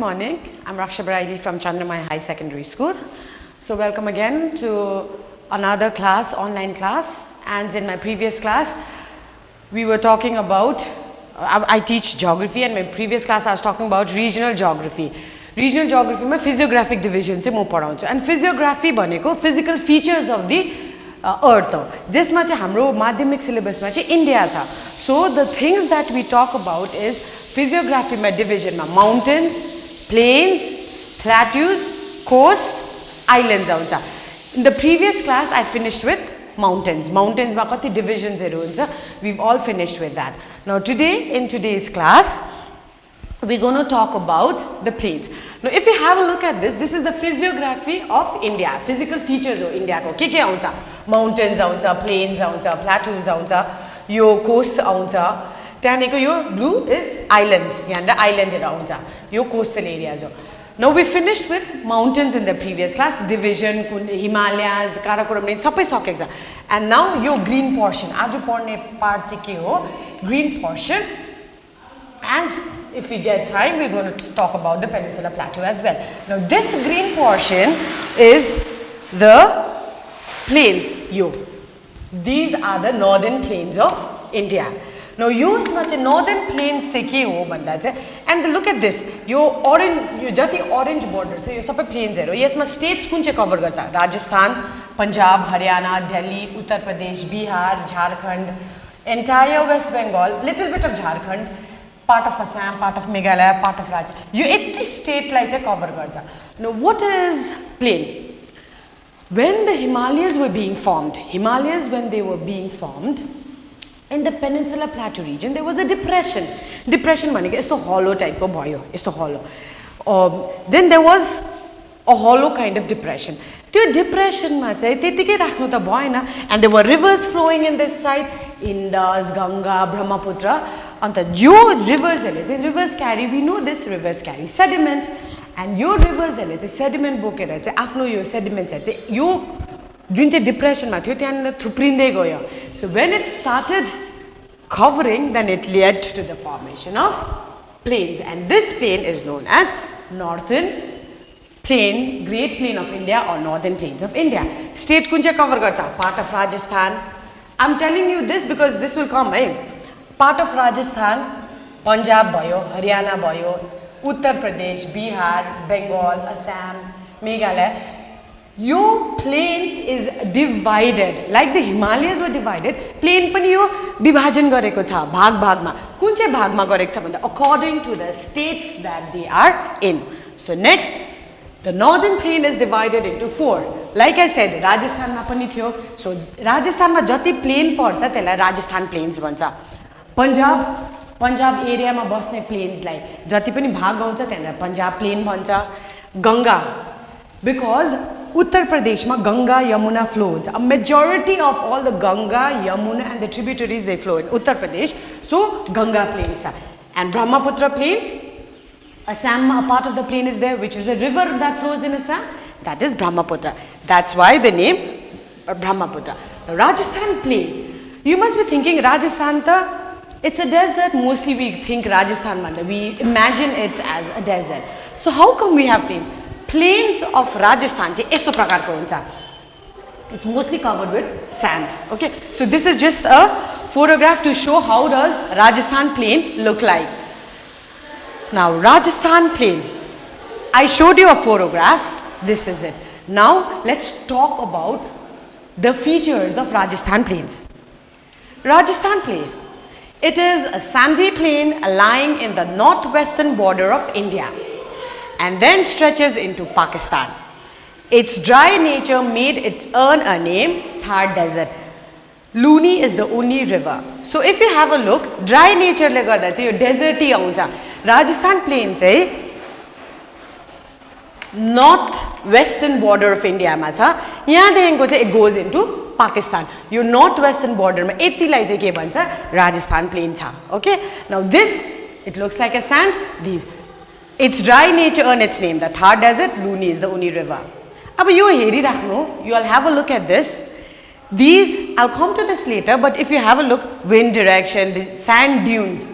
morning. I'm Raksha Baraili from Chandramaya High Secondary School. So welcome again to another class, online class. And in my previous class, we were talking about, I teach geography, and in my previous class I was talking about regional geography. Regional geography ma physiographic division चाहिँ म पढाउँछु. And physiography भनेको physical features of the earth हो. जसमा चाहिँ हाम्रो माध्यमिक सिलेबसमा चाहिँ इन्डिया छ. So the things that we talk about is physiography ma division ma mountains, plains, plateaus, coast, islands आउँछ. In the previous class I finished with mountains. Mountains ma कति divisions हरु हुन्छ. We've all finished with that. Now today, in today's class, we're going to talk about the plains. Now if you have a look at this, this is the physiography of India. Physical features of India ko के आउँछ? Mountains आउँछ, plains आउँछ, plateaus आउँछ, यो coast आउँछ. त्यहाँदेखिको यो blue is islands. यहाँनिर island हरु आउँछ. यो coastal areas हो. Now we finished with mountains in the previous class. Division, Himalayas, Karakoram, सबै सकेको छ. And now यो green portion. आज पढ्ने part चाहिँ के हो? Green portion. And if we get time, we're going to talk about the Peninsula Plateau as well. Now this green portion is the plains. These are the northern plains of India. Now use much northern plains se ke ho bhanda chai, and look at this. Yo orange, yo jati orange border cha, yo sabai plains haru. Yesma states kun chai cover garcha? Rajasthan, Punjab, Haryana, Delhi, Uttar Pradesh, Bihar, Jharkhand, entire West Bengal, little bit of Jharkhand, part of Assam, part of Meghalaya, part of Rajasthan. You at state like cover garcha. Now what is plain? When the Himalayas were being formed, when they were being formed, in the Peninsula Plateau region, there was a depression. Depression bhaneko yesto hollow type ko bhayo, yesto hollow. Then there was a hollow kind of depression. त्यो depression ma चाहिँ त्यतिकै राख्नु त भएन, and there were rivers flowing in this side, Indus, Ganga, Brahmaputra. And the rivers carry, we know this, rivers carry sediment, and your rivers sediment बोकेर चाहिँ आफ्नो यो sediment चाहिँ यो जुन चाहिँ depression मा थियो त्यहाँ थुप्रिँदै गयो. So when it started covering, then it led to the formation of plains, and this plain is known as Northern Plain, Great Plain of India or Northern Plains of India. State kun चाहिँ cover गर्छ? Part of Rajasthan. I'm telling you this because this will come, right? Part of Rajasthan, Punjab bhayo, Haryana bhayo, Uttar Pradesh, Bihar, Bengal, Assam, Meghalaya. Your plain is divided, like the Himalayas were divided. Plain पनि यो विभाजन गरेको छ भाग-भागमा. कुन चाहिँ भागमा गरेको छ भन्दा according to the states that they are in. So next, the northern plain is divided into 4. Like I said, Rajasthan ma पनि थियो. So Rajasthan ma जति plain पर्छ त्यसलाई Rajasthan plains भन्छ. Punjab area ma बस्ने plains लाई जति पनि भाग आउँछ त्यसलाई Punjab plain भन्छ. Ganga, because Uttar Pradesh ma Ganga Yamuna flows. A majority of all the Ganga, Yamuna and the tributaries they flow in Uttar Pradesh. So Ganga plains. And Brahmaputra plains, Assam, a part of the plain is there, which is a river that flows in Assam. That is Brahmaputra. That's why the name Brahmaputra. The Rajasthan plain. You must be thinking Rajasthan it's a desert. Mostly we think Rajasthan we imagine it as a desert. So how come we have plains? Plains of Rajasthan yesto prakarko huncha. It's mostly covered with sand. Okay, so this is just a photograph to show how does Rajasthan plain look like. Now Rajasthan plain, I showed you a photograph. This is it. Now let's talk about the features of Rajasthan plains. Rajasthan plains, it is a sandy plain lying in the northwestern border of India and then stretches into Pakistan. Its dry nature made it earn a name, Thar Desert. Luni is the only river. So if you have a look, dry nature le garda chai yo deserty auncha. Rajasthan plain chai northwestern border of India ma cha. Yaha chai it goes into Pakistan. Your northwestern border ma yati lai chai ke bhancha Rajasthan plain cha. Okay? Now this, it looks like a sand. These, its dry nature earned its name, the Thar Desert. Luni is the only river. Now you all have a look at this. These, I'll come to this later, but if you have a look, wind direction, the sand dunes.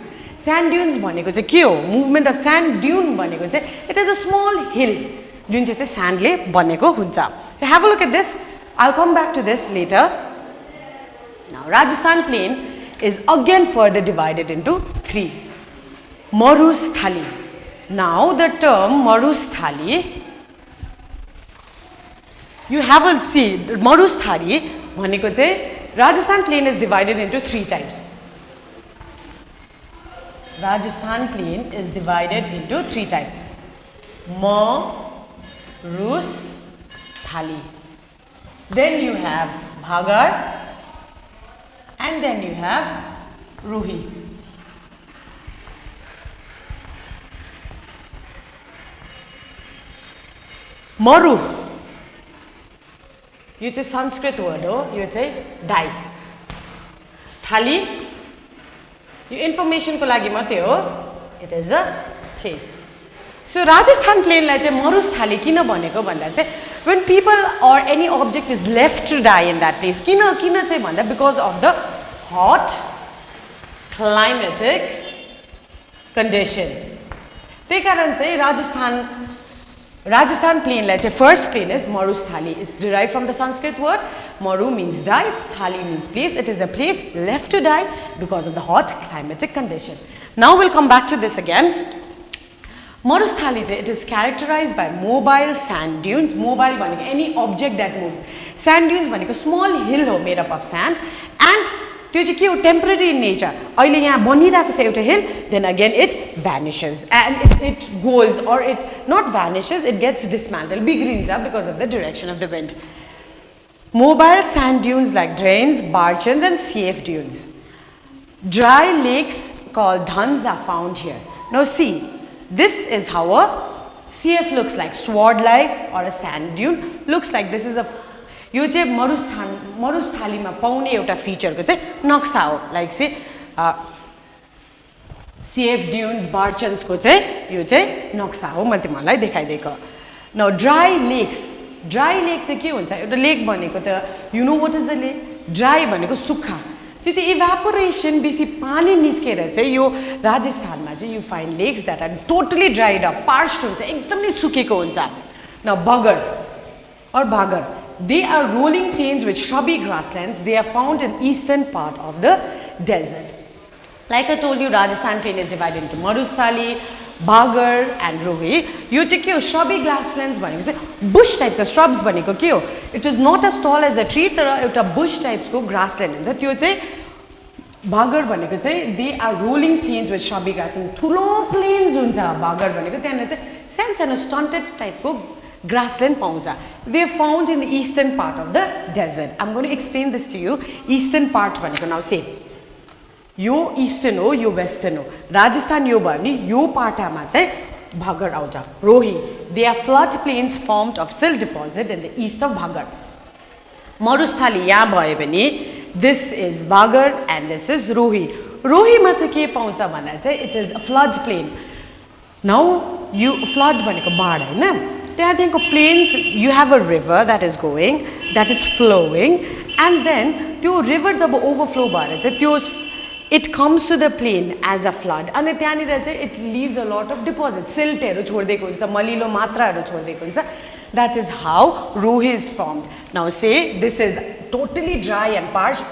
Sand dunes भनेको चाहिँ के हो? Movement of sand dune भनेको चाहिँ it is a small hill जुन चाहिँ sand ले बनेको हुन्छ. Have a look at this. I'll come back to this later. Now Rajasthan plain is again further divided into 3. Marusthali. Now the term Marusthali, you have a see Marusthali भनेको चाहिँ Rajasthan plain is divided into 3 types. Rajasthan plain is divided into 3 types. Marusthali. Then you have Bhagar and then you have Ruhi. Maru. यो चाहिँ संस्कृत word हो, यो चाहिँ die. स्थली यो इन्फर्मेसनको लागि मात्रै हो, it is a place. So Rajasthan प्लेनलाई चाहिँ मरुस्थली किन भनेको भन्दा चाहिँ when people or any object is left to die in that place, किन चाहिँ भन्दा because of the hot climatic condition. त्यही कारण चाहिँ Rajasthan plain like first plain is Marusthali. It's derived from the Sanskrit word. Maru means die, Thali means place. It is a place left to die because of the hot climatic condition. Now we'll come back to this again. Marusthali, it is characterized by mobile sand dunes. Mobile meaning any object that moves. Sand dunes meaning a small hill made up of sand, and त्यो चाहिँ के हो temporary in nature. अहिले यहाँ बनिरहेको छ एउटा hill, then again it vanishes and it goes, or it not vanishes, it gets dismantled, बिग्रिन्छ because of the direction of the wind. Mobile sand dunes like drains, barchans and CF dunes. Dry lakes called dhans are found here. Now see, this is how a CF looks like, sword-like or a sand dune looks like. This is a यो चाहिँ मरुस्थलीमा पाउने एउटा फिचरको चाहिँ नक्सा हो, like से CF dunes, barchans को चाहिँ यो चाहिँ नक्सा हो, मैले तिमीलाई देखाइदिएको. Now dry lakes, dry lake चाहिँ के हुन्छ? एउटा लेक भनेको त you know what is the lake? Dry भनेको सुक्खा. त्यो चाहिँ evaporation बेसी पानी निस्केर चाहिँ यो राजस्थानमा चाहिँ you find lakes that are totally dried up, parched हुन्छ, एकदमै सुकेको हुन्छ. Now Bhagar or Bhagar, they are rolling plains with shrubby grasslands. They are found in eastern part of the desert. Like I told you, Rajasthan plain is divided into Marusthali, Bhagar and Ruhi. यो चाहिँ के हो? Shrubby grasslands भनेको चाहिँ bush types of shrubs भनेको के हो? It is not as tall as a tree, तर एउटा bush types को grassland हुन्छ. त्यो चाहिँ Bhagar भनेको चाहिँ they are rolling plains with shrubby grasslands. ठुलो plains हुन्छ Bhagar भनेको, त्यहाँनिर चाहिँ सानो stunted type को grassland pauncha. They are found in the eastern part of the desert. I'm going to explain this to you. Eastern part bhaneko, now say yo eastern ho, yo western ho. Rajasthan yo bhane yo partama chai Bhagar aउँछ. Rohi, they are flood plains formed of silt deposit in the east of Bhagar. Marusthali यहाँ भयो भने this is Bhagar and this is Rohi. Rohi मा चाहिँ के पाउँछ भन्दा चाहिँ it is a flood plain. Now you flood भनेको बाढ हैन. त्यहाँदेखिको plains, you have a river that is going, that is flowing, and then त्यो river जब overflow भएर चाहिँ त्यो it comes to the plain as a flood, अनि त्यहाँनिर चाहिँ it leaves a lot of deposits, siltहरू छोड्दिएको हुन्छ, मलिलो मात्राहरू छोड्दिएको हुन्छ. That is how Rohi is formed. Now say this is totally dry and parched,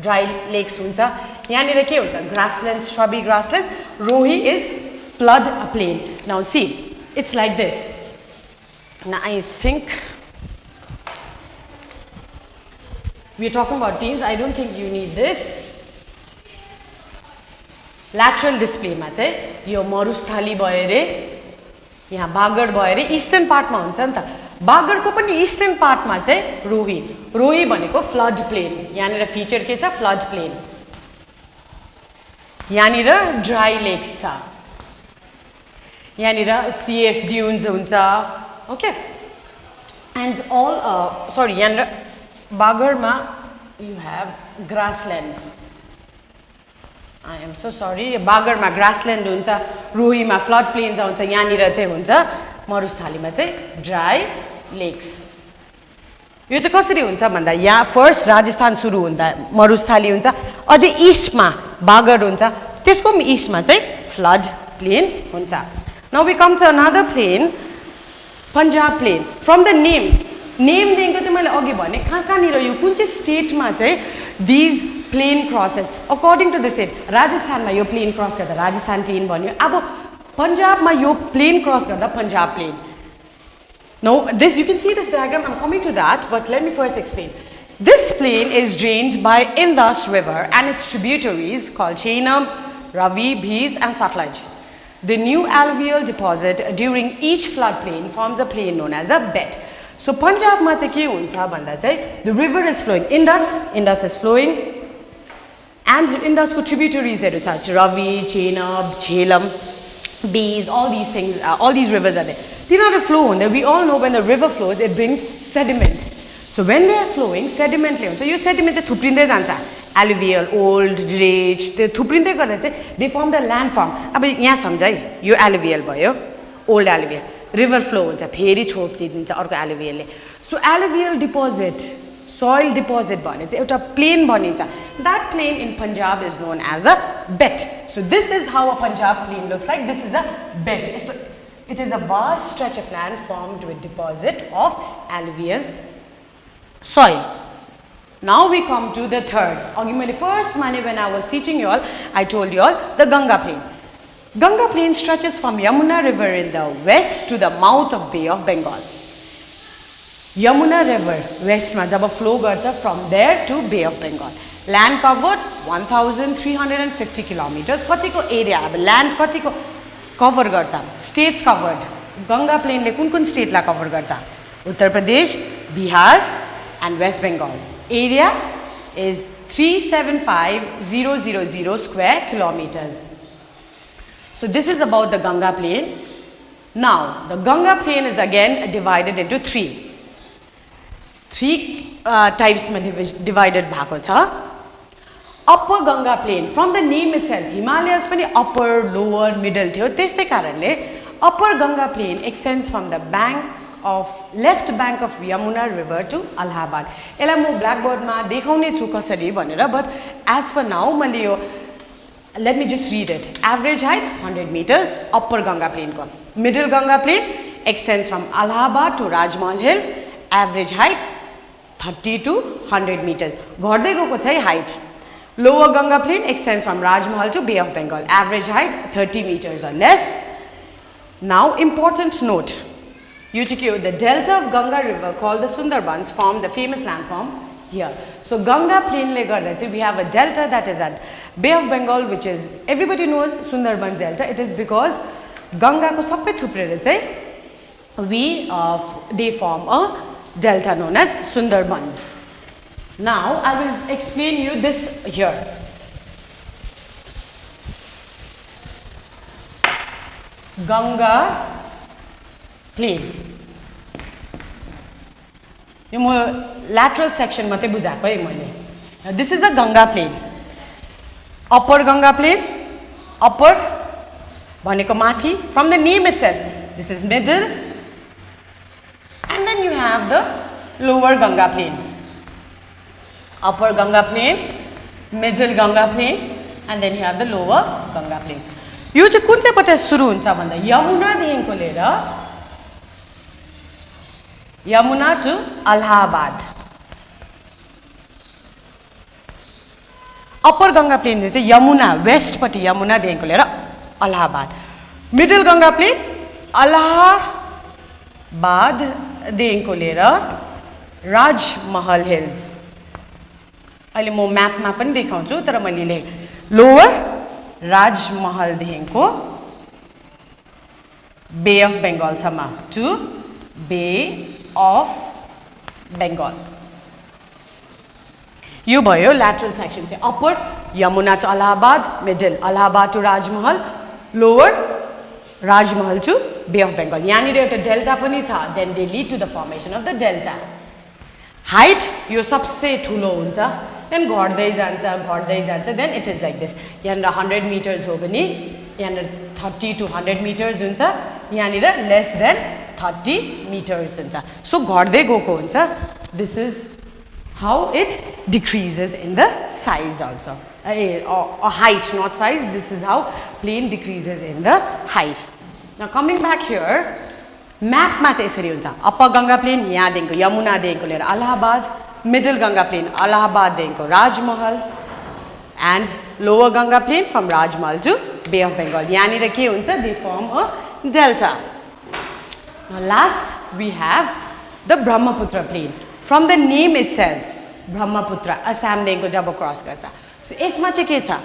dry lakes हुन्छ. यहाँनिर के हुन्छ? Grasslands, shrubby grasslands. Rohi is flood plain. Now see, it's like this. Now I think we are talking about plains. I don't think you need this. Lateral display मा चाहिँ यो मरुस्थली भयो रे, यहाँ बागर भयो रे, ईस्टर्न पार्ट मा हुन्छ नि त. बागर को पनि ईस्टर्न पार्ट मा चाहिँ रोही. रोही भनेको फ्लड प्लेन. यहाँनिर फिचर के छ? Flood plain. यहाँनिर ड्राई लेक्स छ. यहाँनिर CF dunes हुन्छ. Okay, and all sorry, yonder Bhagar ma you have grasslands. I am so sorry. Bhagar ma grassland huncha, Rohi ma flood plains huncha, yahanira chai huncha, Marusthali ma chai dry lakes. यो चाहिँ कसरी हुन्छ भन्दा यहाँ first Rajasthan सुरु हुँदा मरुस्थली हुन्छ, अझै ईस्ट मा बागर हुन्छ, त्यसको इस्टमा चाहिँ फ्लड प्लेन हुन्छ now we come to another plain Punjab plain from the name देखिको चाहिँ मैले अघि भने कहाँनिर यो कुन चाहिँ स्टेटमा चाहिँ these plain crosses according to the state राजस्थानमा यो प्लेन क्रस गर्दा राजस्थान प्लेन भन्यो अब पंजाबमा यो प्लेन क्रस गर्दा Punjab plain Now, this you can see this diagram. I'm coming to that, but let me first explain. This plain is drained by Indus River and its tributaries called Chenab, Ravi, Bhees, and Satluj. The new alluvial deposit during each floodplain forms a plain known as a bed. So, Punjab ma chai ke huncha bhanda chai the river is flowing. Indus is flowing, and Indus ko tributaries haru cha Ravi, Chenab, Jhelum, Bhees, all these things, all these rivers are there. They flow on there. We all know when the river flows, it brings sediment. So when they are flowing, sediment le huncha. So, sediment चाहिँ थुप्रिँदै जान्छ. Alluvial, old, rich, त्यो थुप्रिँदै गर्दा चाहिँ they formed a landform. अब यहाँ सम्झ है, यो alluvial भयो, old alluvial. River flow हुन्छ, फेरि छोपिदिन्छ अर्को alluvial ले. So alluvial deposit, soil deposit भने चाहिँ एउटा plain बनिन्छ. That plain in Punjab is known as a bed. So this is how a Punjab plain looks like. This is a bed. It is a vast stretch of land formed with deposit of alluvial soil. Now we come to the third. First, when I was teaching you all, I told you all the Ganga plain. Ganga plain stretches from Yamuna river in the west to the mouth of Bay of Bengal. Yamuna river west ma jab flow garcha from there to Bay of Bengal. Land covered 1350 kilometers. Katiko area land katiko cover garcha states covered Ganga plain le kun state la cover garcha Uttar Pradesh, Bihar and West Bengal. Area is 375,000 square kilometers. So this is about the Ganga plain. Now the Ganga plain is again divided into three types ma divided bhako cha. Upper Ganga plain, from the name itself, Himalayas pani upper, lower, middle थियो त्यसै कारणले upper Ganga plain extends from the left bank of Yamuna river to Allahabad. यसलाई म blackboard मा देखाउने छु कसरी भनेर, but as for now मैले यो let me just read it. Average height 100 meters upper Ganga plain ko. Middle Ganga plain extends from Allahabad to Rajmahal Hill. Average height 30 to 100 meters. घट्दै गएको छ है height. Lower Ganga plain extends from Rajmahal to Bay of Bengal. Average height 30 meters or less. Now important note. The delta of Ganga river called the Sundarbans formed the famous landform here. So Ganga plain le garda we have a delta that is at Bay of Bengal, which is everybody knows Sundarbans delta. It is because Ganga ko sabai thupre chai they form a delta known as Sundarbans. Now I will explain you this here. Ganga plain. यो म lateral section मात्रै बुझाएको है मैले. This is a Ganga plain. Upper Ganga plain. Upper भनेको माथि. From the name itself, this is middle. And then you have the lower Ganga plain. Upper Ganga plain, middle Ganga plain, and then you have the lower Ganga plain. यो चाहिँ कुन चाहिँ बाट सुरु हुन्छ भन्दा यमुना देखिको लिएर Yamuna to Allahabad. Upper Ganga plain चाहिँ यमुना वेस्ट पट्टि यमुना देखिको लिएर Allahabad. Middle Ganga plain Allahabad देखिको लिएर Rajmahal Hills. अहिले म म्यापमा पनि देखाउँछु तर मैले लोवर राजमहल देखिको बे अफ बेंगल सम्म टु बे अफ बेंगल. यो भयो lateral section चाहिँ upper Yamuna to Allahabad, middle Allahabad to Rajmahal, lower Rajmahal to bay of Bengal. यहाँनिर एउटा डेल्टा पनि छ. then they lead to the formation of the delta. height यो सबसे ठुलो हुन्छ. then घट्दै जान्छ then it is like this. यहाँनिर 100 meters हो भने यहाँनिर 30 to 100 meters हुन्छ. यहाँनिर less than 30 meters हुन्छ. so घट्दै गएको हुन्छ. this is how it decreases in the size also. or height, not size. This is how plain decreases in the height. Now coming back here, map ma chai यसरी हुन्छ. Upper Ganga plain यहाँ देखिको यमुना देखिको लिएर Allahabad, middle Ganga plain Allahabad देखिको Rajmahal, and lower Ganga plain from Rajmahal to Bay of Bengal. यहाँनिर के हुन्छ? They form a delta. Now last we have the Brahmaputra plain. From the name itself, Brahmaputra, Assam देखिको जब cross गर्छ. So यसमा चाहिँ के छ?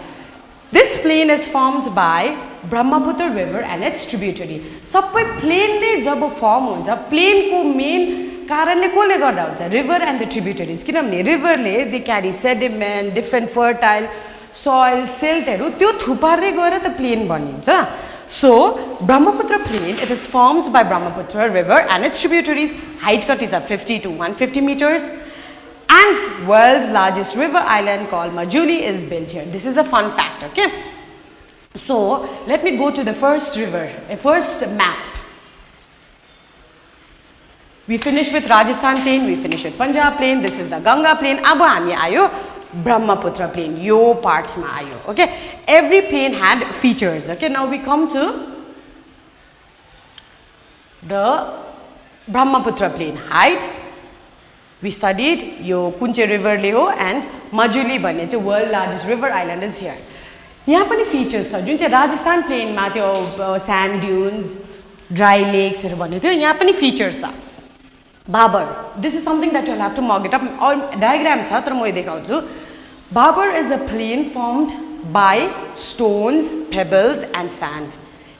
This plain is formed by Brahmaputra river and its tributary. सबै plain ले जब form हुन्छ, plain को main कारणले कोले गर्दा हुन्छ? River and the tributaries. किनभने river ले they carry sediment, different fertile soil, siltहरू त्यो थुपार्दै गएर त plain बनिन्छ. So Brahmaputra plain, it is formed by Brahmaputra river and its tributaries. Height cut is 50 to 150 meters. And world's largest river island called Majuli is built here. This is a fun fact, okay? So let me go to the first river, a first map. We finish with Rajasthan plain, we finish with Punjab plain, this is the Ganga plain. अब हामी आयो Brahmaputra plain, यो part मा आयो, okay? Every plain had features, okay? Now we come to the Brahmaputra plain. Height, we studied यो कुन चाहिँ river ले हो, and Majuli भन्ने चाहिँ world largest river island is here. यहाँ पनि features छ जुन चाहिँ राजस्थान plain मा त्यो sand dunes, dry lakes हरु भन्ने थियो, यहाँ पनि features छ. Bhabar, this is something that you'll have to mug it up. और diagram छ तर म यो देखाउँछु. Bhabar is a plain formed by stones, pebbles and sand,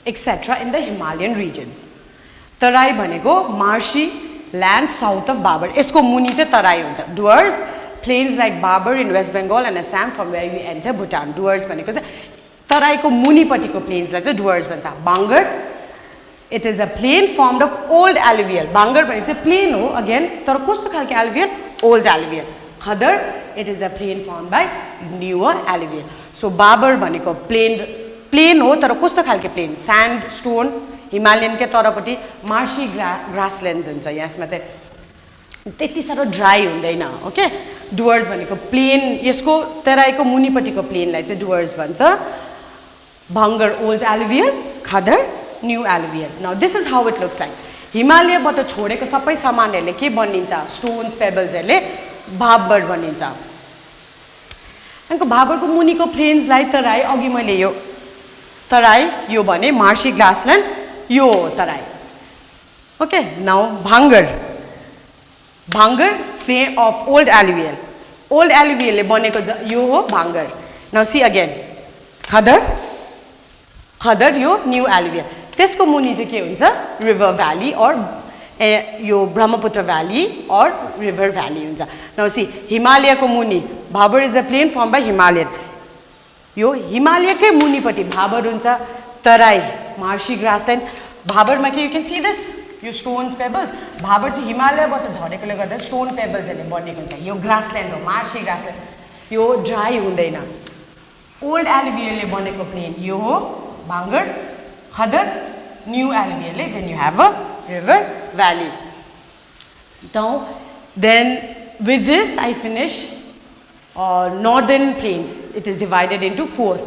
etc. in the Himalayan regions. Tarai भनेको marshy land south of Bhabar. यसको मुनि चाहिँ तराई हुन्छ. Duars, plains like Bhabar in West Bengal and Assam from where we enter Bhutan. Duars भनेको चाहिँ तराईको मुनिपट्टिको plains लाई चाहिँ Duars भन्छ. Bangar, it is a plain formed of old alluvial. Bangar भनेको चाहिँ plain हो again, तर कस्तो खालको alluvial? Old alluvial. Khadar, it is a plain formed by newer alluvial. So Bhabar भनेको plain हो तर कस्तो खालको plain? Sand, stone, Himalayan के तरापट्टि marshy grasslands हुन्छ. यसमा चाहिँ त्यति साह्रो dry हुँदैन, okay? Duars भनेको plain, यसको तराईको मुनिपट्टिको plain लाई चाहिँ Duars भन्छ. Bangar, old alluvial. Khadar, new alluvial. Now this is how it looks like. Himalaya बाट छोडेको सबै सामानहरुले के बनिन्छ? Stones, pebbles हरुले Bhabar बनिन्छ. अनि Bhabarको मुनिको plains लाई तराई, अघि मैले यो तराई यो भने marshy grassland, यो Terai. Okay, now Bhangar. Bhangar, plain of old alluvial. Old alluvial ले बनेको यो हो Bhangar. Now see again. Khadar, यो new alluvial. त्यसको मुनि चाहिँ के हुन्छ? River valley or यो Brahmaputra valley or river valley हुन्छ. Now see, Himalaya को मुनि, Bhabar is a plain formed by Himalayan. यो Himalaya के मुनिपट्टि Bhabar हुन्छ, तराई, marshy grassland. Bhabar मा के you can see this, यो stones, pebbles. Bhabar चाहिँ Himalaya बाट झरेकोले गर्दा stone pebbles हरुले बनेको हुन्छ. यो grassland हो, marshy grassland. यो dry हुँदैन. Old alluvial ले बनेको plain यो हो Bhangar. Khadar, new alluvial, then you have a river valley. Now, then with this I finish northern plains. It is divided into four: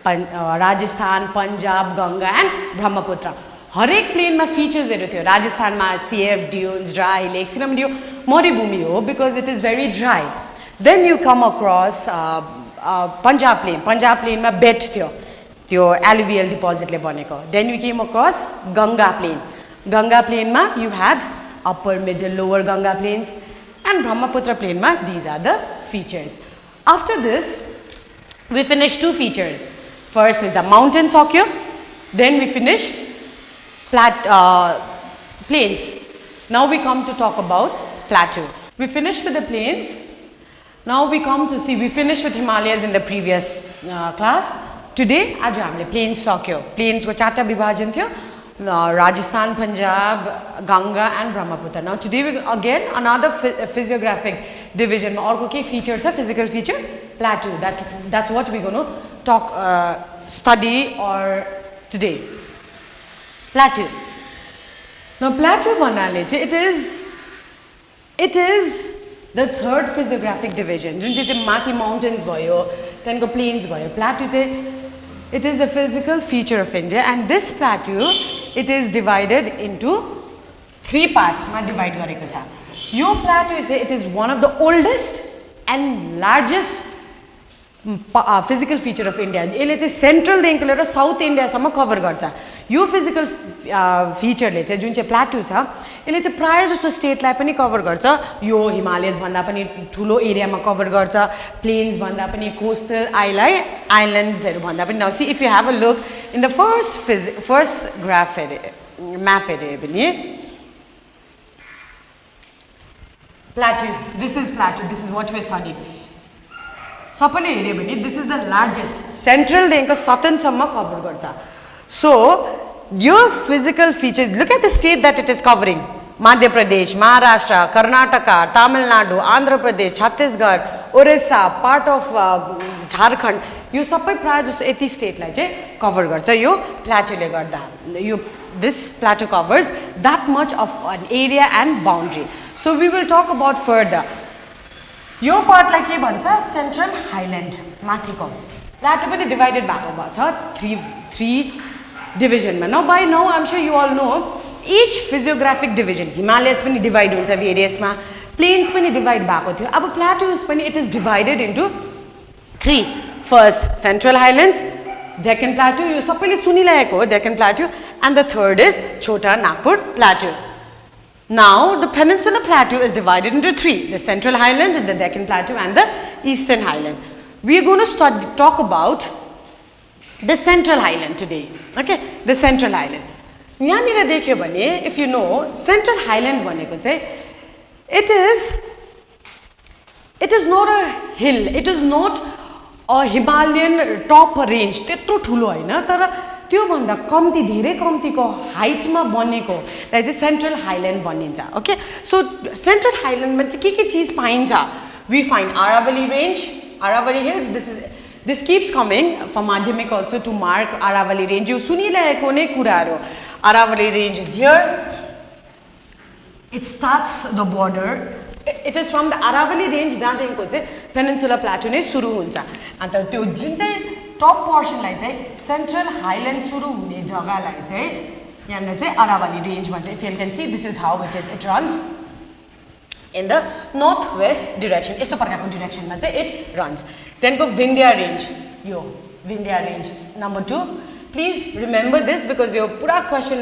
Rajasthan, Punjab, Ganga and Brahmaputra. हरेक plain में features हेर्नु थियो. Rajasthan में CF dunes, dry lakes, किनभने यो मरुभूमि हो because it is very dry. Then you come across Punjab plain. Punjab plain में bed थियो. त्यो alluvial deposit ले बनेको. Then we came across Ganga plain. Ganga plain मा you had upper, middle, lower Ganga plains, and Brahmaputra plain मा these are the features. After this, we finished two features. First is the mountains occur. Then we finished plains. Now we come to talk about plateau. We finished with the plains. Now we come to see, we finished with Himalayas in the previous class. Today, आज हामीले plains सक्यो. Plains को चारटा विभाजन थियो. Rajasthan, Punjab, Ganga and Brahmaputra. Now today we again another physiographic division. अर्को के feature छ? Physical feature, plateau. That's what we're going to talk, study or today. Plateau. Now plateau भन्नाले चाहिँ it is the third physiographic division. जुन चाहिँ माथि mountains भयो, त्यहाँदेखिको प्लेन्स भयो प्लाटु चाहिँ it is a physical feature of India and this plateau it is divided into 3 parts मा divide गरेको छ यो plateau चाहिँ it is one of the oldest and largest physical feature of India यसले चाहिँ सेन्ट्रल देखिको लिएर साउथ इन्डिया सम्म कभर गर्छ यो फिजिकल फिचरले चाहिँ जुन चाहिँ प्लाटु छ यसले चाहिँ प्राय जस्तो स्टेटलाई पनि कभर गर्छ यो हिमालयस भन्दा पनि ठुलो एरियामा कभर गर्छ प्लेन्स भन्दा पनि कोस्टल आइल्यान्ड्सहरु भन्दा पनि now see if you have a look in the first graph map हेरे पनि plateau this is what we study सबैले हेरे भने this is the largest central देखिको सतनसम्म कभर गर्छ सो यो physical features look at the state that it is covering Madhya Pradesh Maharashtra Karnataka Tamil Nadu Andhra Pradesh Chhattisgarh Odisha part of Jharkhand यो सबै प्राय जस्तो यति स्टेटलाई चाहिँ कभर गर्छ यो प्लाटुले गर्दा यो this plateau covers that much of an area and boundary so we will talk about further यो पार्टलाई के भन्छ सेन्ट्रल हाइल्यान्ड माथिको प्लाटु पनि डिवाइडेड भएको छ थ्री डिभिजनमा now by now I am sure you all know each physiographic division Himalayas पनि डिवाइड हुन्छ भेरियसमा प्लेन्स पनि डिवाइड भएको थियो अब प्लाटुस पनि it is divided into 3 first central highlands Deccan plateau यो सबैले सुनिरहेको हो Deccan plateau and the third is Chota Nagpur प्लाटु Now, the Peninsula Plateau is divided into 3, the Central Highlands, the Deccan Plateau and the Eastern Highland. We are going to talk about the Central Highland today, okay, the Central Highland. yahanira dekhyo bhane if you know Central Highland bhaneko chai it is not a hill, it is not a Himalayan top range त्यत्रो ठुलो हैन तर त्यो भन्दा कम्ती धेरै कम्तीको हाइटमा बनेको लाई चाहिँ सेन्ट्रल हाइल्यान्ड भनिन्छ ओके सो सेन्ट्रल हाइल्यान्डमा चाहिँ के चीज पाइन्छ we find Aravalli range Aravalli hills this keeps coming for माध्यमिक also to mark Aravalli range यो सुनिरहेको नै कुराहरु Aravalli range is here it starts the border it is from the Aravalli range दादेखिको चाहिँ पेनिन्सुला प्लाटु नै सुरु हुन्छ अन्त त्यो जुन चाहिँ टप पोर्सनलाई चाहिँ सेन्ट्रल हाइल्यान्ड सुरु हुने जग्गालाई चाहिँ यहाँनिर चाहिँ अरावली रेन्ज भन्छ if you can see this is how it runs in the north west direction यस्तो प्रकारको डिरेक्सनमा चाहिँ इट रन्स देनको विन्ध्या रेन्ज यो Vindhya range number 2 please remember this because यो पुरा क्वेसन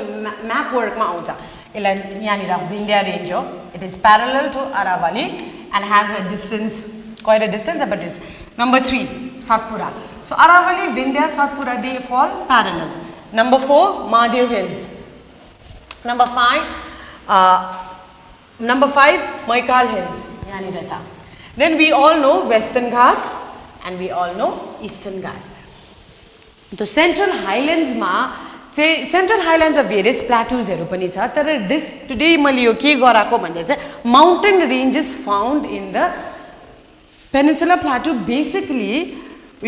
म्याप वर्कमा आउँछ यसलाई यहाँनिर विन्ध्या रेन्ज हो it is parallel to Aravalli and has a distance quite a distance but is number 3 Satpura so Aravalli Vindhya Satpura they fall parallel number 4 Mahadev Hills number 5 Maikal Hills yani racha then we all know Western Ghats and we all know Eastern Ghats the Central Highlands ma चाहिँ central highland र various प्लाटुजहरु पनि छ तर this today मैले यो के गराको भन्दा चाहिँ mountain ranges found in the Peninsula Plateau basically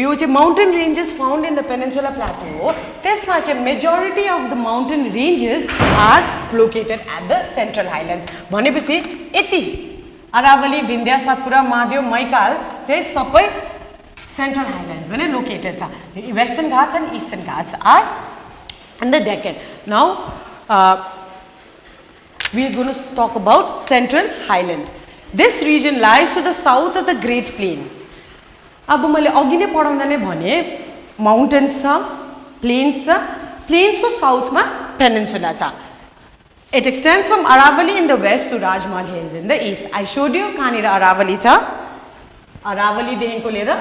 यो चाहिँ mountain ranges found in the Peninsula Plateau हो त्यसमा चाहिँ majority of the mountain ranges are located at the Central Highlands भनेपछि यति अरावली विन्ध्या सतपुरा महादेव मैकाल चाहिँ सबै Central Highlands भने located छ Western Ghats and Eastern Ghats are in the Deccan now we are going to talk about Central Highland This region lies to the south of the Great Plain. अब मैले अघि नै पढाउँदा नै भने mountains छ प्लेन्स छ प्लेन्सको साउथमा पेनिन्सुला छ It extends from Aravalli in the west to Rajmahal Hills in the east. I showed you कहाँनिर अरावली छ अरावली देखिको लिएर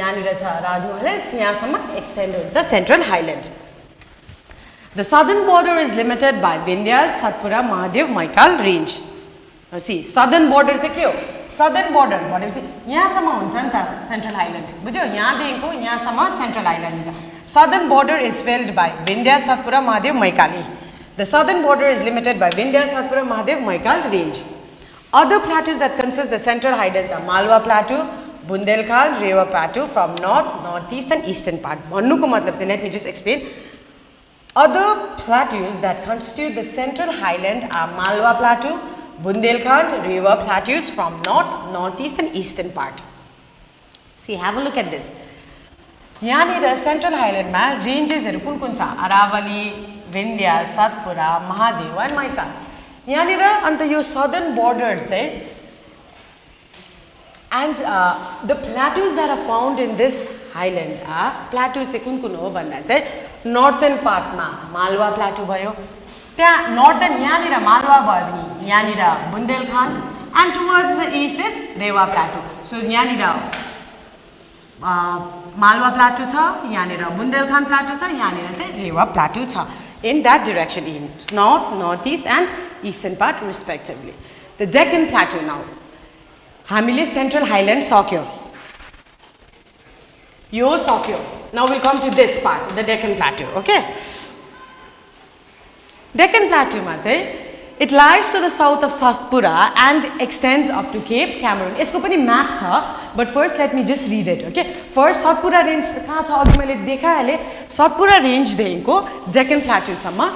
यहाँनिर छ राजमहल हिल्स यहाँसम्म एक्सटेन्ड हुन्छ central highland The southern border is limited by Vindhya, Satpura, Mahadev, Maikal range. See, southern border चाहिँ के हो southern border भनेपछि यहाँसम्म हुन्छ नि त सेन्ट्रल हाइल्यान्ड बुझ्यो यहाँदेखिको यहाँसम्म सेन्ट्रल हाइल्यान्ड हुन्छ southern border is filled by Vindhya, Satpura, Mahadev, Maikali. The southern border is limited by Vindhya, Satpura, Mahadev, Maikal range. Other plateaus that consist the central highlands are Malwa Plateau, Bundelkhand, Rewa Plateau from north, northeast and eastern part. भन्नुको मतलब चाहिँ let me just explain. Other plateaus that constitute the central highland are Malwa Plateau, Bundelkhand, Rewa plateaus from north, northeast and eastern part. See, have a look at this. यहाँनिर central हाइल्यान्डमा रेन्जेसहरू कुन कुन छ Aravalli Vindhya Satpura Mahadeo and Maikal यहाँनिर अन्त यो southern border चाहिँ and the plateaus that are found in this highland plateaus चाहिँ कुन कुन हो भन्दा चाहिँ नर्थर्न पार्टमा मालवा प्लाटु भयो त्यहाँ नर्थर्न यहाँनिर मालवा भयो भने यहाँनिर Bundelkhand and towards the east is Rewa plateau so यहाँनिर मालवा प्लाटु छ यहाँनिर बुन्देलखण्ड प्लाटु छ यहाँनिर चाहिँ रेवा प्लाटु छ in that direction in north north east and eastern part respectively the Deccan plateau now हामीले सेन्ट्रल हाइल्यान्ड सक्यो यो सक्यो now will come to this part the Deccan plateau okay Deccan प्लाटुमा चाहिँ it lies to the south of Satpura and extends up to cape Comorin यसको पनि map छ but first let me just read it okay first Satpura range कहाँ छ अघि मैले देखाइहालेँ सतपुरा रेन्जदेखिको डेक्कन प्लाटुसम्म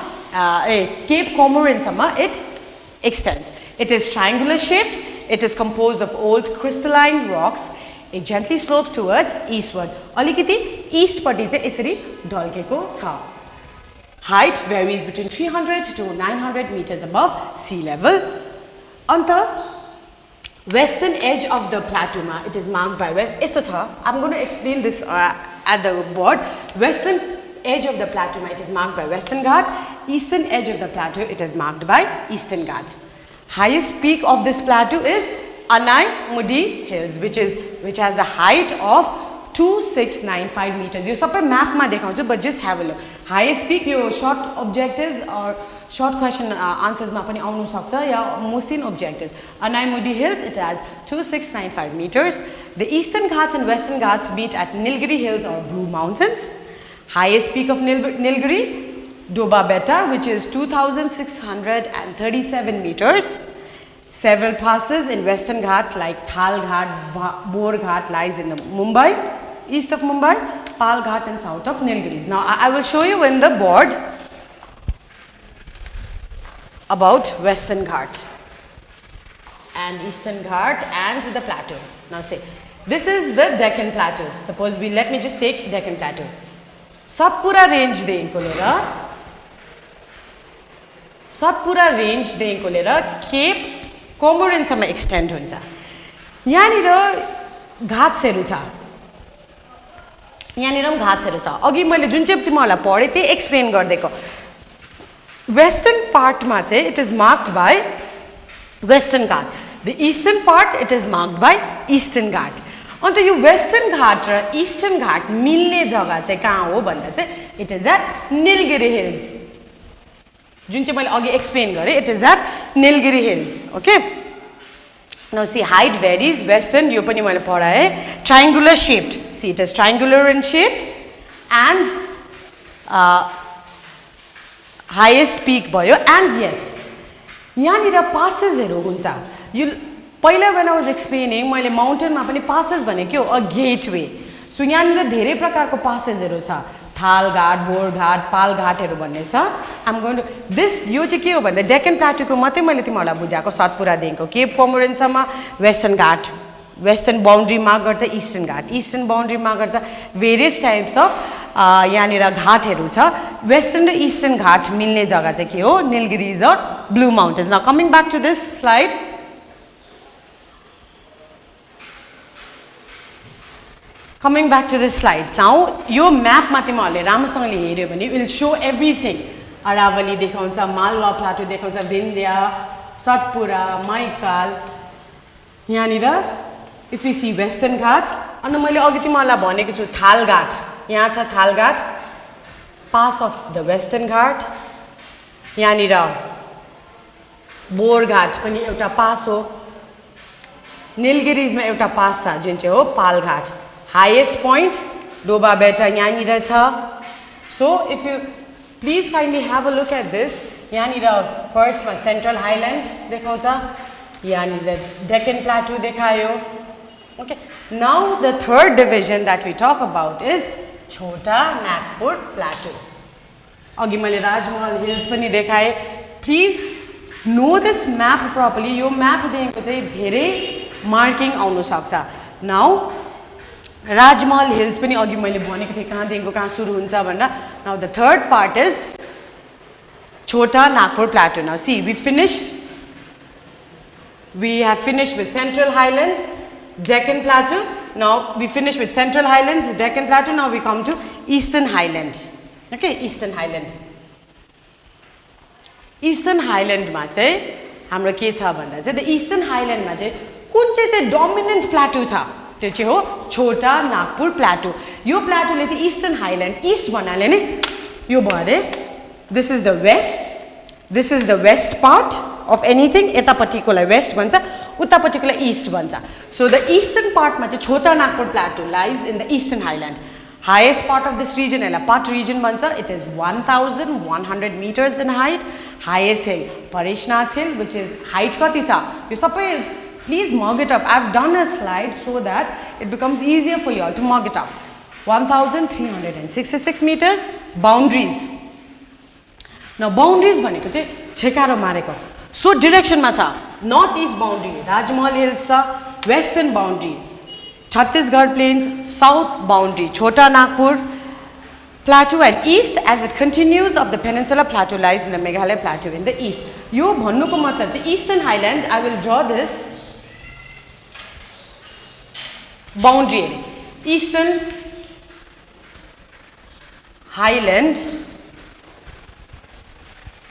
केप कोमोरिनसम्म it extends it is triangular shaped it is compose of old crystalline rocks it gently slope towards eastward अलिकति इस्टपट्टि चाहिँ यसरी ढल्केको छ height varies between 300 to 900 meters above sea level. On the western edge of the plateau, it is marked by west. I'm going to explain this at the board. Western edge of the plateau, it is marked by Western Ghat. Eastern edge of the plateau, it is marked by Eastern Ghats. Highest peak of this plateau is Anai Mudi Hills, which has the height of 2695 meters. You sabi map ma dekhaunchu but just have a look. Highest peak yo short objectives or short question answers ma pani aunu sakcha ya mostly in objectives. Anaimudi Hills it has 2695 meters. The Eastern Ghats and Western Ghats meet at Nilgiri Hills or Blue Mountains. Highest peak of Nilgiri Doba Beta which is 2637 meters. Several passes in Western Ghat like Thal Ghat, Bor Ghat lies in the Mumbai, east of Mumbai, Pal Ghat and south of Nilgiris. Now I will show you in the board about Western Ghat and Eastern Ghat and the plateau. Now say, this is the Deccan Plateau. Suppose let me just take Deccan Plateau. Satpura range देखिको लिएर Cape कोमोरिनसम्म extend हुन्छ यहाँनिर घाट्सहरू छ अघि मैले जुन चाहिँ तिमीहरूलाई पढेँ त्यही एक्सप्लेन गरिदिएको वेस्टर्न पार्टमा चाहिँ it is marked by western ghat the eastern part it is marked by eastern ghat अन्त यो वेस्टर्न घाट र इस्टर्न घाट मिल्ने जग्गा चाहिँ कहाँ हो भन्दा चाहिँ it is at Nilgiri hills जुन चाहिँ मैले अघि एक्सप्लेन गरेँ it is at Nilgiri hills okay now see height varies western यो पनि मैले पढाएँ triangular shaped see it is triangular in shaped and highest peak भयो एन्ड यस यहाँनिर पासेसहरू हुन्छ यो पहिला वेन आई वाज एक्सप्लेनिङ मैले माउन्टेनमा पनि पासेस भनेको के हो अ गेटवे सो यहाँनिर धेरै प्रकारको पासेसहरू छ थाल घाट बोर घाट पाल घाटहरू भन्ने छ आम गोइङ टु दिस यो चाहिँ के हो भन्दा डेक्कन प्लाटुको मात्रै मैले तिमीहरूलाई बुझाएको सतपुरादेखिको केप कोमोरिनसम्म वेस्टर्न घाट वेस्टर्न बााउन्ड्री मार्क गर्छ इस्टर्न घाट इस्टर्न बााउन्ड्री मार्क गर्छ भेरियस टाइप्स अफ यहाँनिर घाटहरू छ वेस्टर्न र इस्टर्न घाट मिल्ने जग्गा चाहिँ के हो Nilgiris or blue mountains now coming back to this slide Coming back to this slide. Now, यो म्यापमा तिमीहरूले राम्रोसँगले हेर्यो भने विल शो एभ्रिथिङ अरावली देखाउँछ मालवा प्लाटो देखाउँछ विन्ध्या सतपुरा मैकाल यहाँनिर if you see western ghats अन्त मैले अघि तिमीहरूलाई भनेको छु थाल घाट यहाँ छ थाल घाट पास अफ द वेस्टर्न घाट यहाँनिर बोर घाट पनि एउटा पास हो निलगिरिजमा एउटा पास छ जुन चाहिँ हो पाल घाट highest point Doba Beta yanira cha so if you please kindly have a look at this yanira first ma Central Highland dekhaucha yanira Deccan Plateau dekhayo okay now the third division that we talk about is Chota Nagpur Plateau agi मैले Rajmahal Hills पनि देखाए please know this map properly यो map देखिको चाहिँ धेरै marking आउन सक्छ now राजमहल hills पनि अघि मैले भनेको थिएँ कहाँदेखिको कहाँ सुरु हुन्छ भनेर. Now the third part is Chota Nagpur Plateau. Now see, we have finished with Central Highland, Deccan Plateau. Now we finished with Central Highlands, Deccan Plateau. Now we come to Eastern Highland. Okay, Eastern Highland. Eastern Highland ma chai hamro ke cha bhanda chai the Eastern Highland ma chai kun chai dominant plateau cha त्यो चाहिँ हो छोटा Nagpur Plato. यो प्लाटोले चाहिँ eastern highland east भन्नाले नै यो भयो अरे this is the west part of anything. यतापट्टिकोलाई वेस्ट भन्छ, उतापट्टिकोलाई ईस्ट भन्छ. सो द ईस्टर्न पार्टमा चाहिँ Chota Nagpur plateau lies in the eastern highland. Highest part of this region यसलाई पाट रिजन भन्छ. It is 1100 meters in height. Highest hill Pareshnath hill which is height कति छ यो सबै please mug it up. I've done a slide so that it becomes easier for you all to mug it up. 1366 meters. Boundaries. Now boundaries bhaneko chahi chekaro mareko. So direction ma cha north east boundary Rajmahal Hills cha, western boundary Chhattisgarh Plains, south boundary Chota Nagpur Plateau, and east as it continues of the Peninsula Plateau lies in the Meghalaya Plateau in the east. Yo bhannuko matlab chahi Eastern Highland. I will draw this boundary area. Eastern Highland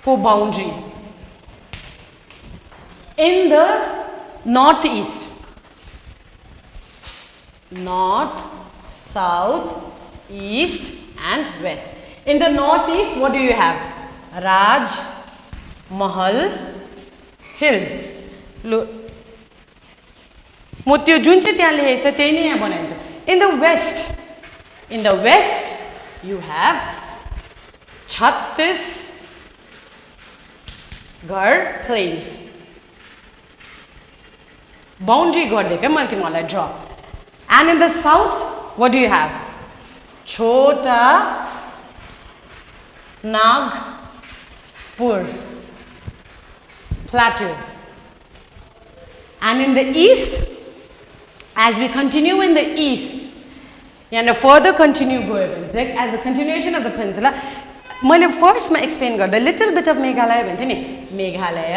को boundary in the northeast, north, south, east and west. In the northeast, what do you have? Rajmahal Hills. Look, म त्यो जुन चाहिँ त्यहाँ लेखेको छ त्यही नै यहाँ बनाइन्छ. In the west you have Chhattisgarh Plains. Boundary गर्दै क्या मैले तिमीलाई draw. And in the south, what do you have? Chota Nagpur Plateau. And in the east, as we continue in the east, and further continue going, as a continuation of the peninsula, मैले फर्स्टमा explain गर्दा little beet of Meghalaya भन्थे नि, Meghalaya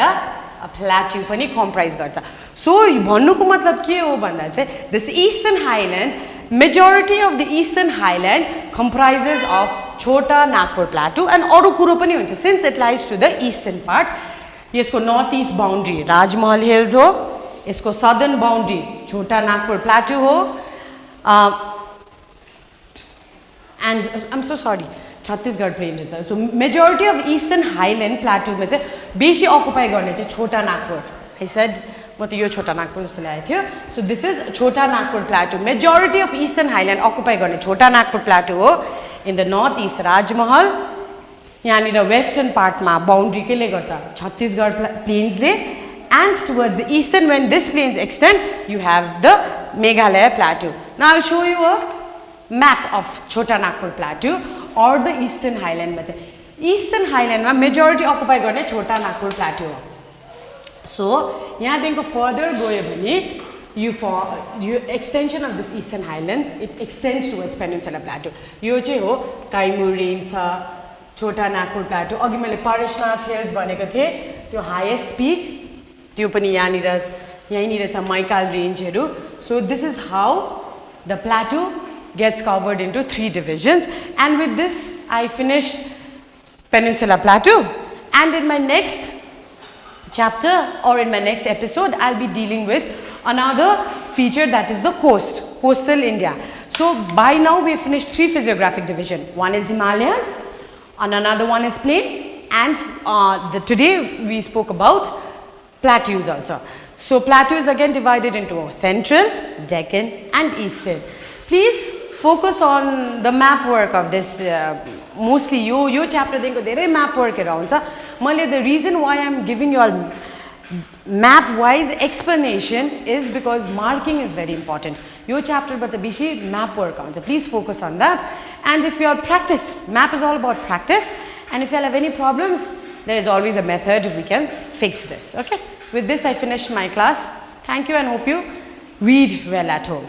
plateau पनि comprise गर्छ. So भन्नुको मतलब के हो भन्दा चाहिँ this eastern highland, majority of the eastern highland comprises of Chota Nagpur plateau and अरू कुरो पनि हुन्छ since it lies to the eastern part. यसको north east boundary Rajmahal hills हो, इसको southern boundary Chota Nagpur plateau हो, and I am so sorry Chhattisgarh plains छ. So majority of eastern highland प्लाटूमा चाहिँ बेसी अकुपाई गर्ने चाहिँ छोटा नागपुर. आई सेड म त यो छोटा नागपुर जस्तो ल्याएको थियो. So this is Chota Nagpur plateau. Majority of eastern highland occupy गर्ने छोटा नागपुर प्लाटू हो. इन द नर्थ ईस्ट राजमहल, यहाँनिर वेस्टर्न पार्टमा बाउन्ड्री केले गर्छ Chhattisgarh प्लेन्सले. And towards the eastern, when this plains extend, you have the Meghalaya Plateau. Now I'll show you a map of Chota Nagpur Plateau or the Eastern Highland. Eastern Highland ma majority occupy गर्ने Chota Nagpur Plateau. So यहाँदेखिको further गयो भने you extension of this Eastern Highland, it extends towards Peninsula Plateau. यो चाहिँ हो Kaimur range छ, Chota Nagpur Plateau. अघि मैले परेशनाथ हिल्स भनेको थिएँ, त्यो हाईएस्ट पिक त्यो पनि यहीँनिर छ मैकाल रेन्जहरू. So this is how the plateau gets covered into 3 divisions. And with this I finish peninsula plateau. And in my next chapter or in my next episode, I'll be dealing with another feature, that is the coastal India. So by now we have finished 3 physiographic division. One is Himalayas and another one is plain, and today we spoke about plateaus also. So plateau is again divided into central, Deccan and eastern. Please focus on the map work of this. Mostly yo chapter देखो धेरै map work हुन्छ. मैले the reason why I am giving you all map wise explanation is because marking is very important. Yo chapter बाट बेसी map work हुन्छ. Please focus on that. And if you all practice, map is all about practice, and if you all have any problems, there is always a method we can fix this. Okay, with this I finish my class. Thank you and hope you read well at home.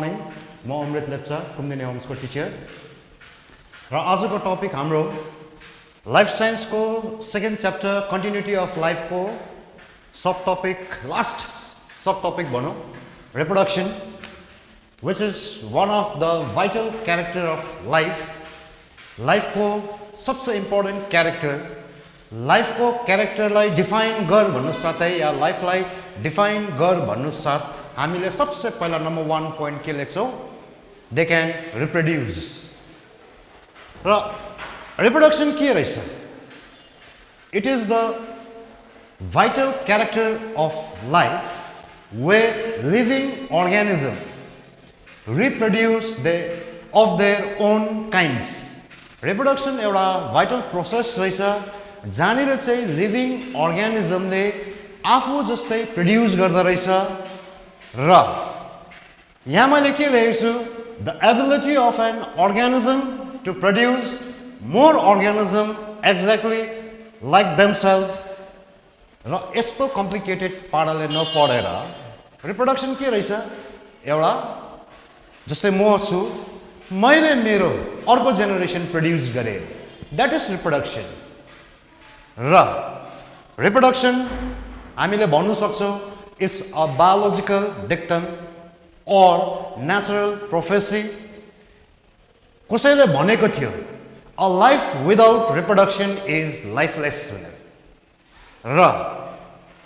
Morning म अमृत Lepcha Kumudini होम्सको teacher र आजको topic हाम्रो life साइन्सको second chapter continuity of लाइफको सब topic last सब topic भनौँ reproduction which is one of the vital character of life को सबसे important character लाइफको क्यारेक्टरलाई डिफाइन गर भन्नु साथै या लाइफलाई डिफाइन गर भन्नु साथ हामीले सबसे पहिला नम्बर 1 पोइन्ट के लेख्छौँ दे क्यान रिप्रोड्युस र रिप्रोडक्सन के रहेछ it is the vital character of life where living organism reproduce of their own kinds. Reproduction एउटा vital process रहेछ जहाँनिर चाहिँ लिभिङ अर्ग्यानिजमले आफू जस्तै प्रड्युस गर्दा रहेछ र यहाँ मैले के लेखेको छु the ability of an organism to produce more organism exactly like themselves र यस्तो कम्प्लिकेटेड पाराले नपढेर रिप्रोडक्सन के रहेछ एउटा जस्तै म छु मैले मेरो अर्को जेनेरेसन प्रड्युस गरेँ द्याट इज रिप्रोडक्सन र रिप्रोडक्सन हामीले भन्नु सक्छौँ it's a biological dictum or natural prophecy कसैले भनेको थियो a life without reproduction is lifeless भनेर र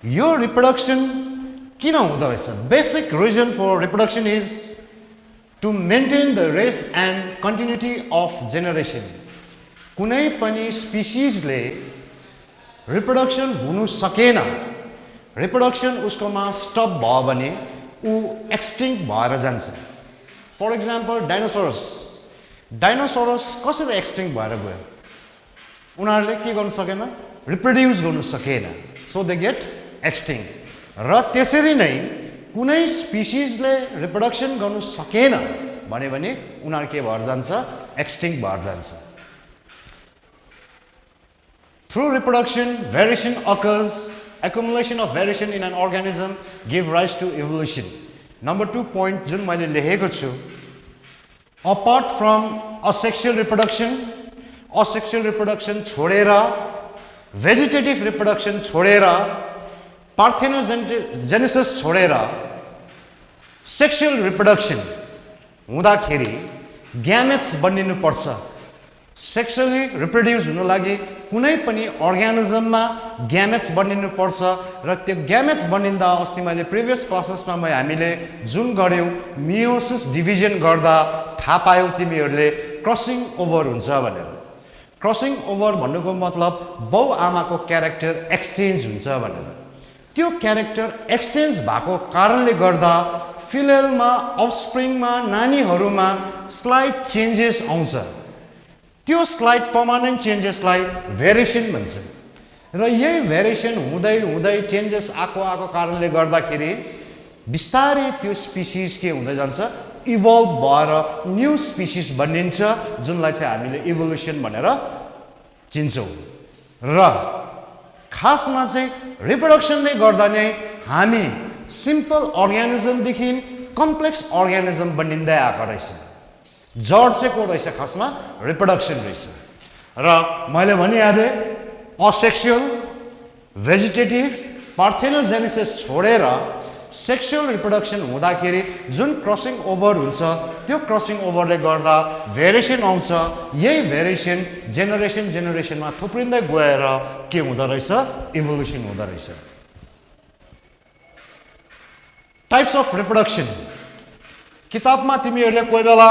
यो रिप्रोडक्सन किन हुँदो रहेछ basic reason for reproduction is to maintain the race and continuity of generation कुनै पनि स्पिसिसले रिप्रोडक्सन हुनु सकेन रिप्रोडक्सन उसकोमा स्टप भयो भने ऊ एक्सटिङ्क्ट भएर जान्छ फर इक्जाम्पल डाइनोसोरस कसरी एक्सटिङ्क्ट भएर गयो उनीहरूले के गर्नु सकेन रिप्रोड्युस गर्नु सकेन सो दे गेट एक्सटिङ्क्ट र त्यसरी नै कुनै स्पिसिसले रिप्रोडक्सन गर्नु सकेन भने उनीहरू के भएर जान्छ एक्सटिङ्क्ट भएर जान्छ through reproduction variation occurs accumulation of variation in an organism give rise to evolution number 2 point जुन मैले लेखेको छु apart from asexual reproduction छोडेर vegetative reproduction छोडेर पार्थेनोजेनेसिस छोडेर सेक्सुअल रिप्रोडक्सन हुँदाखेरि ग्यामेट्स बनिनु पर्छ सेक्सुअली रिप्रोड्युस हुनु लागि कुनै पनि अर्ग्यानिजममा ग्यामेट्स बनिनु पर्छ र त्यो ग्यामेट्स बनिँदा अस्ति मैले प्रिभियस क्लासेसमा हामीले जुन गर्यौँ मियोसिस डिभिजन गर्दा थाहा पायौ तिमीहरूले क्रसिङ ओभर हुन्छ भनेर क्रसिङ ओभर भन्नुको मतलब बाउ आमाको क्यारेक्टर एक्सचेन्ज हुन्छ भनेर त्यो क्यारेक्टर एक्सचेन्ज भएको कारणले गर्दा फिलेलमा अफस्प्रिङमा नानीहरूमा स्लाइड चेन्जेस आउँछ त्यो स्लाइड पर्मानेन्ट चेन्जेसलाई भेरिएसन भन्छ र यही भेरिएसन हुँदै हुँदै चेन्जेस आएको कारणले गर्दाखेरि बिस्तारै त्यो स्पिसिस के हुँदै जान्छ इभल्भ भएर न्यू स्पिसिस बनिन्छ जुनलाई चाहिँ हामीले इभोल्युसन भनेर चिन्छौँ र खासमा चाहिँ रिप्रोडक्सनले गर्दा नै हामी सिम्पल अर्ग्यानिजमदेखि कम्प्लेक्स अर्ग्यानिजम बनिँदै आएको रहेछ जड चाहिँ को रहेछ खासमा रिप्रोडक्सन रहेछ र मैले भनिहालेँ असेक्सुअल भेजिटेटिभ पार्थेनोजेनेसिस छोडेर सेक्सुअल रिप्रोडक्सन हुँदाखेरि जुन क्रसिङ ओभर हुन्छ त्यो क्रसिङ ओभरले गर्दा भेरिएसन आउँछ यही भेरिएसन जेनेरेसनमा थुप्रिँदै गएर के हुँदो रहेछ इभोल्युसन हुँदो रहेछ टाइप्स अफ रिप्रोडक्सन किताबमा तिमीहरूले कोही बेला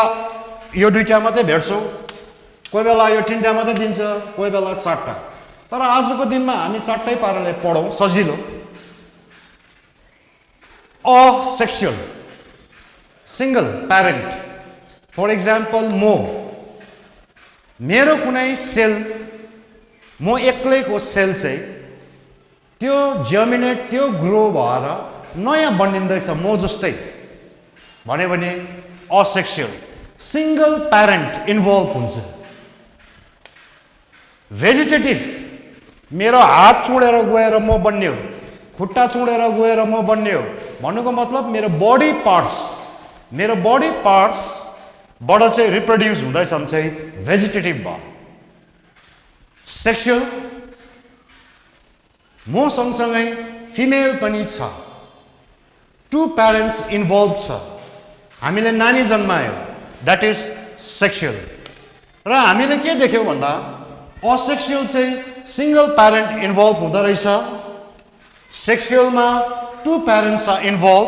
यो 2टा मात्रै भेट्छौ कोही बेला यो 3टा मात्रै दिन्छ कोही बेला 4टा तर आजको दिनमा हामी 4टै पाराले पढौँ सजिलो asexual single parent for example मेरो कुनै सेल म एक्लैको सेल चाहिँ त्यो जर्मिनेट त्यो ग्रो भएर नयाँ बनिँदैछ म जस्तै भने asexual सिंगल प्यारेन्ट इन्भल्भ हुन्छ भेजिटेटिभ मेरो हात चुडेर गएर म बन्ने हो खुट्टा चुडेर गएर म बन्ने हो भन्नुको मतलब मेरो बडी पार्ट्स मेरो बडी पार्ट्सबाट चाहिँ रिप्रोड्युस हुँदैछन् चाहिँ भेजिटेटिभ भयो सेक्सुअल म सँगसँगै फिमेल पनि छ टु प्यारेन्ट्स इन्भल्भ छ हामीले नानी जन्मायो द्याट इज सेक्सुअल र हामीले के देख्यौँ भन्दा असेक्सुअल चाहिँ सिंगल प्यारेन्ट इन्भल्भ हुँदो रहेछ सेक्सुअलमा two parents are involve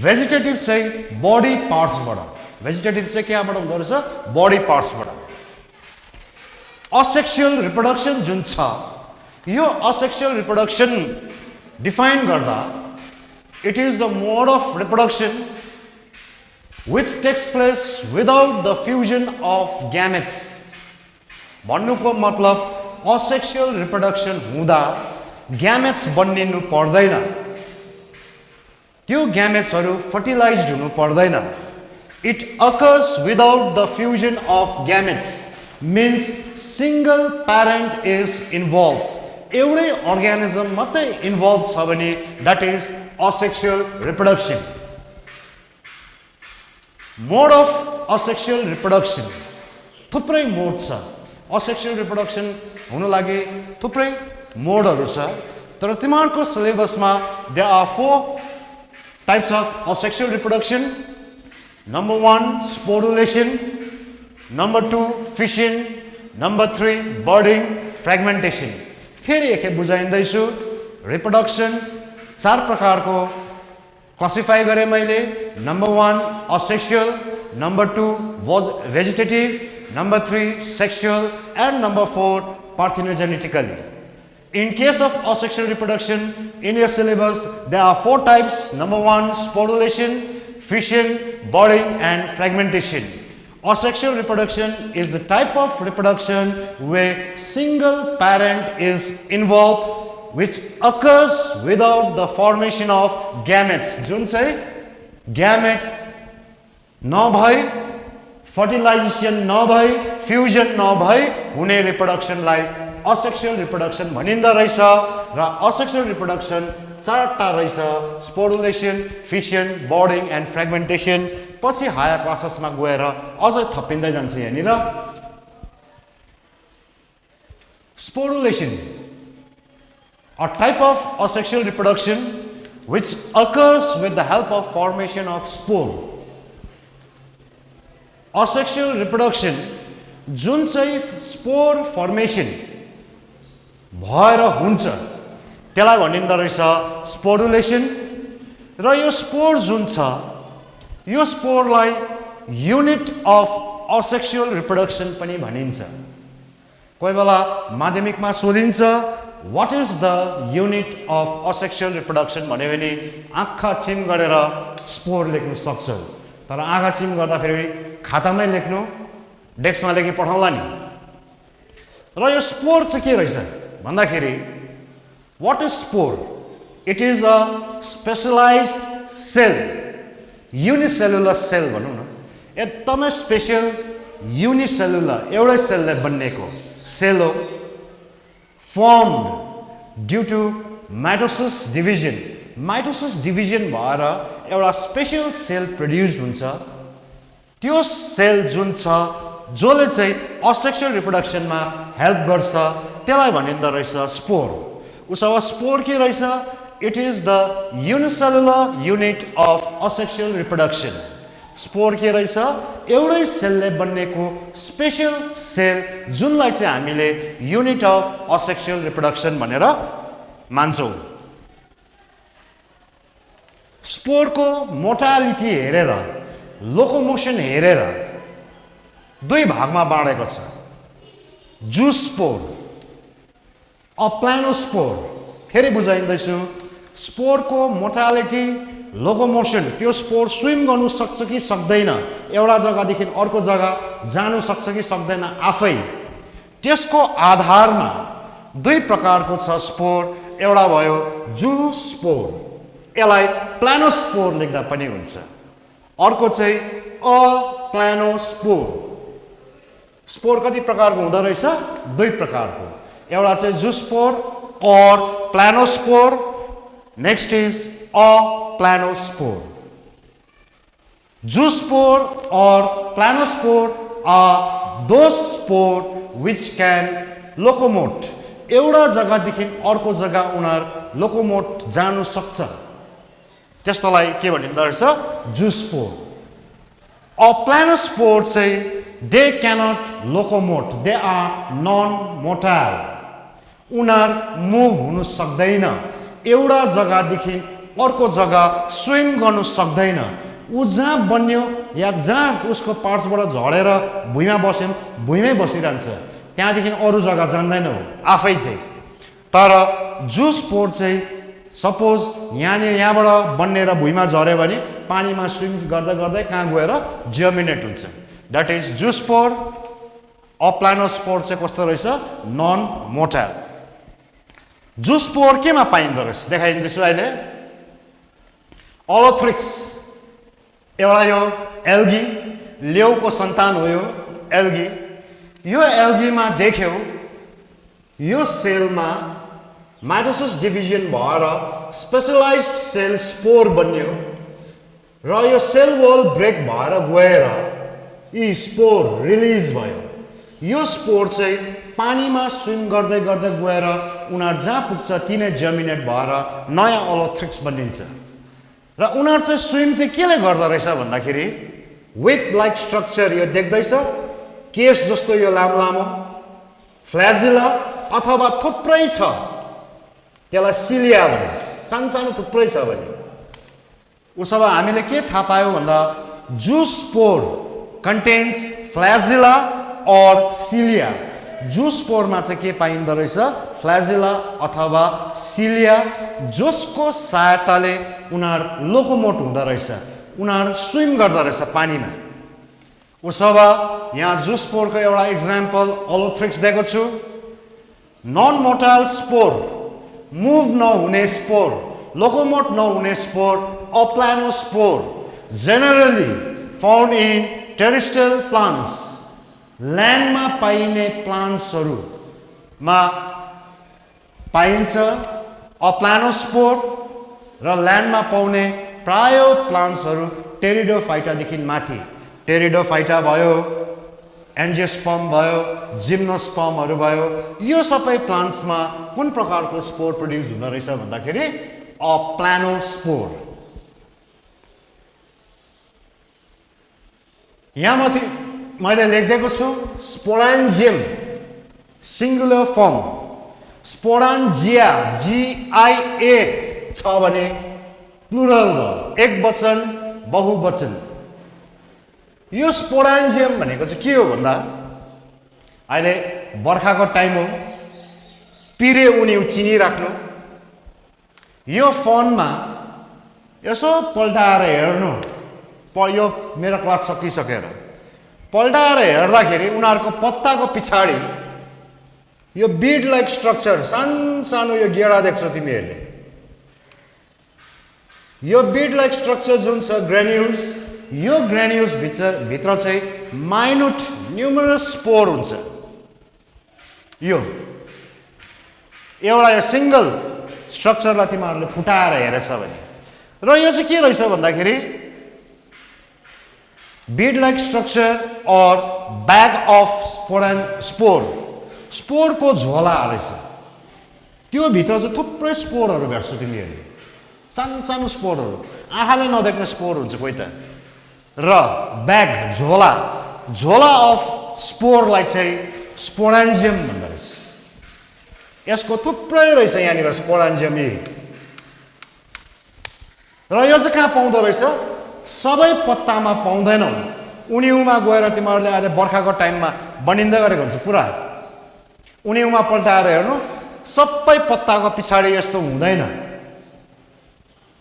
vegetative चाहिँ बडी पार्ट्सबाट भेजिटेटिभ चाहिँ कहाँबाट हुँदो रहेछ बडी पार्ट्सबाट असेक्सुअल रिप्रोडक्सन जुन छ यो असेक्सुअल रिप्रोडक्सन डिफाइन गर्दा it is the mode of reproduction which takes place without the fusion of gametes भन्नुको मतलब असेक्सुअल रिप्रोडक्सन हुँदा ग्यामेट्स बन्निनु पर्दैन त्यो ग्यामेट्सहरू फर्टिलाइज्ड हुनु पर्दैन it occurs without the fusion of gametes means single parent is involve एउटै organism मात्रै involve छ भने that is asexual reproduction mode of asexual reproduction थुप्रै मोड छ असेक्सुअल रिप्रोडक्सन हुनु लागि थुप्रै मोडहरू छ तर तिमीहरूको सिलेबसमा there are 4 types of asexual reproduction number 1 sporulation number 2 fission number 3 budding fragmentation फेरि एकखेप बुझाइन्दैछु रिप्रोडक्सन 4 प्रकारको क्लासिफाई गरेँ मैले number 1 asexual number 2 vegetative number 3 sexual and number 4 parthenogenetically In case of asexual reproduction, in your syllabus, there are 4 types. Number 1, sporulation, fission, budding, and fragmentation. Asexual reproduction is the type of reproduction where single parent is involved, which occurs without the formation of gametes. जुन चाहिँ gamete नभई, fertilization नभई, fusion नभई हुने reproductionलाई asexual reproduction भनिँदो रहेछ र asexual reproduction 4टा रहेछ स्पोरुलेसन fission बर्डिङ and fragmentation पछि हायर क्लासेसमा गएर अझै थपिँदै जान्छ यहाँनिर स्पोरुलेसन a type of asexual reproduction which occurs with the help of formation of spore asexual reproduction जुन चाहिँ स्पोर फर्मेसन भएर हुन्छ त्यसलाई भनिँदो रहेछ स्पोरुलेसन र यो स्पोर जुन छ यो स्पोरलाई युनिट अफ असेक्सुअल रिप्रोडक्सन पनि भनिन्छ कोही बेला माध्यमिकमा सोधिन्छ what is the unit of asexual reproduction भन्यो भने आँखा चिम गरेर स्पोर लेख्न सक्छ तर आँखा चिम गर्दा फेरि खातामै लेख्नु डेस्कमा लेखि पठाउँला नि र यो स्पोर चाहिँ के रहेछ भन्दाखेरि what is spore it is a specialized cell unicellular cell भनौँ न एकदमै स्पेशल युनिसेलुलर एउटै सेलले बनिएको सेल हो formed due to mitosis division भएर एउटा स्पेशल सेल प्रोड्युस हुन्छ त्यो सेल जुन छ जसले चाहिँ असेक्सुअल रिप्रोडक्सनमा हेल्प गर्छ त्यसलाई भनिँदो रहेछ स्पोर उसो स्पोर के रहेछ it is the unicellular unit of asexual reproduction spore के रहेछ एउटै सेलले बनिएको स्पेशल सेल जुनलाई चाहिँ हामीले युनिट अफ असेक्सुअल रिप्रोडक्सन भनेर मान्छौँ स्पोरको मोटालिटी हेरेर लोकोमोसन हेरेर दुई भागमा बाँडेको छ जूस्पोर अ प्लानोस्पोर फेरि बुझाइन्दैछु स्पोरको मोटालिटी लोकोमोसन त्यो स्पोर स्विम गर्नु सक्छ कि सक्दैन एउटा जग्गादेखि अर्को जग्गा जानु सक्छ कि सक्दैन आफै त्यसको आधारमा दुई प्रकारको छ स्पोर एउटा भयो जूस्पोर यसलाई प्लानोस्पोर लेख्दा पनि हुन्छ अर्को चाहिँ अप्लानोस्पोर स्पोर कति प्रकारको हुँदो रहेछ दुई प्रकारको एउटा चाहिँ zoospore or planospore next is aplanospore Zoospore or planospore are those spore which can locomote. एउटा जग्गादेखि अर्को जग्गा उनीहरू लोकोमोट जानु सक्छ, त्यस्तोलाई के भनिँदो रहेछ? जूस्पोर. A planospore चाहिँ they cannot locomote, they are non-motile. उनीहरू मुभ हुनु सक्दैन, एउटा जग्गादेखि अर्को जग्गा स्विम गर्नु सक्दैन. उ जहाँ बन्यो या जहाँ उसको पार्ट्सबाट झरेर भुइँमा बस्यो भुइँमै बसिरहन्छ, त्यहाँदेखि अरू जग्गा जान्दैन हो आफै चाहिँ. तर जूस्पोर चाहिँ सपोज यहाँबाट बन्नेर भुइँमा झऱ्यो भने पानीमा स्विम गर्दै गर्दै कहाँ गएर जर्मिनेट हुन्छ. That is zoospore. अ प्लानोस्पोर चाहिँ कस्तो रहेछ? Non motile. जूस्पोर केमा पाइँदो रहेछ देखाइदिन्छु अहिले. ओलोथ्रिक्स एउटा यो एल्गी, लेउको सन्तान हो यो एल्गी. यो एल्गीमा देख्यौ यो सेलमा माइटोसिस डिभिजन भएर स्पेशलाइज्ड सेल स्पोर बन्यो र यो सेल वल ब्रेक भएर गएर यी स्पोर रिलिज भयो. यो स्पोर चाहिँ पानीमा स्विम गर्दै गर्दै गएर उनीहरू जहाँ पुग्छ तिनै जर्मिनेट भएर नयाँ ओलोथ्रिक्स बनिन्छ. र उनीहरू चाहिँ स्विम चाहिँ केले गर्दो रहेछ भन्दाखेरि विप लाइक स्ट्रक्चर यो देख्दैछ, केस जस्तो यो लामो लामो फ्ल्याजिला अथवा थुप्रै छ, त्यसलाई सिलिया भन्छ, सानो सानो थुप्रै छ भने उसो भए हामीले के थाहा पायौँ भन्दा जूस्पोर कन्टेन्स फ्ल्याजिला और सिलिया. जूस्पोरमा चाहिँ के पाइँदो रहेछ? फ्ल्याजिला अथवा सिलिया, जसको सहायताले उनीहरू लोकोमोट हुँदो रहेछ, उनीहरू स्विम गर्दो रहेछ पानीमा. उसो भए यहाँ जूस्पोरको एउटा इक्जाम्पल ओलोथ्रिक्स दिएको छु. नन मोटाइल स्पोर, मुभ नहुने स्पोर, लोकोमोट नहुने spore, aplanospore, generally found in terrestrial plants. ल्यान्डमा पाइने प्लान्ट्सहरूमा पाइन्छ अ प्लानोस्पोर. र ल्यान्डमा पाउने प्राय प्लान्ट्सहरू टेरिडोफाइटादेखि माथि, टेरिडोफाइटा भयो, एन्जियोस्पर्म भयो, जिम्नोस्पर्महरू भयो, यो सबै प्लान्ट्समा कुन प्रकारको स्पोर प्रड्युस हुँदो रहेछ भन्दाखेरि अ प्लानोस्पोर. यहाँ माथि मैले लेखिदिएको छु स्पोरान्जियम सिङ्गुलर फर्म. स्पोरान्जिया GIA छ भने प्लुरल भयो, एक वचन बहुवचन. यो स्पोरान्जियम भनेको चाहिँ के हो भन्दा अहिले बर्खाको टाइम हो, पिरे उनी चिनिराख्नु. यो फोनमा यसो पल्टाएर हेर्नु, यो मेरो क्लास सकिसकेर पल्टाएर हेर्दाखेरि उनीहरूको पत्ताको पछाडि यो बीड लाइक स्ट्रक्चर सानो यो गेडा देख्छौ तिमीहरूले. यो बीड लाइक स्ट्रक्चर जुन छ ग्रेन्युल्स, यो ग्रेन्युल्स भित्र चाहिँ माइन्युट न्युमरस स्पोर हुन्छ. यो एउटा यो सिंगल स्ट्रक्चरलाई तिमीहरूले फुटाएर हेरेछ भने, र यो चाहिँ के रहेछ भन्दाखेरि बीड लाइक स्ट्रक्चर और बैग अफ स्पोर, स्पोरको झोला रहेछ. त्यो भित्र चाहिँ थुप्रै स्पोरहरू भेट्छौ तिमीहरूले, सानो सानो स्पोरहरू, आँखाले नदेख्ने स्पोर हुन्छ कोही त. र बैग झोला, झोला अफ स्पोरलाई चाहिँ स्पोरान्जियम भन्दो रहेछ. यसको थुप्रै रहेछ यहाँनिर स्पोरान्जियम. र यो चाहिँ कहाँ पाउँदो रहेछ? सबै पत्तामा पाउँदैनौ. उनीउमा गएर तिमीहरूले अहिले बर्खाको टाइममा बनिँदै गरेको हुन्छ पुरा. उनीउमा पल्टाएर हेर्नु, सबै पत्ताको पछाडि यस्तो हुँदैन,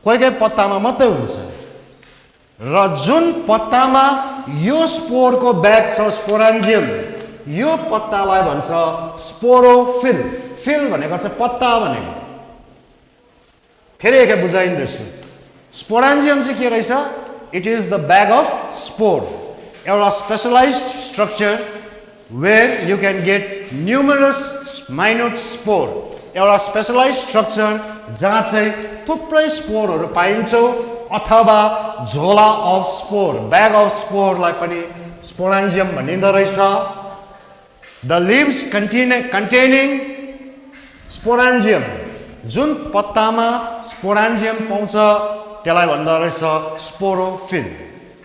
कोही कोही पत्तामा मात्रै हुन्छ. र जुन पत्तामा यो स्पोरको ब्याग छ स्पोरान्जियम, यो पत्तालाई भन्छ स्पोरोफिल. फिल भनेको चाहिँ पत्ता भनेको. फेरि एकखेप बुझाइदिन्छु. स्पोरान्जियम चाहिँ के रहेछ? It is the bag of spore, एउटा specialised structure where you can get numerous minute spore. एउटा स्पेशलाइज्ड स्ट्रक्चर जहाँ चाहिँ थुप्रै स्पोरहरू पाइन्छ, अथवा झोला अफ स्पोर, ब्याग अफ स्पोरलाई पनि स्पोरान्जियम भनिँदो रहेछ। द लिभ्स कन्टेनिङ स्पोरान्जियम, जुन पत्तामा स्पोरान्जियम पाउँछ त्यसलाई भन्दो रहेछ स्पोरोफिल।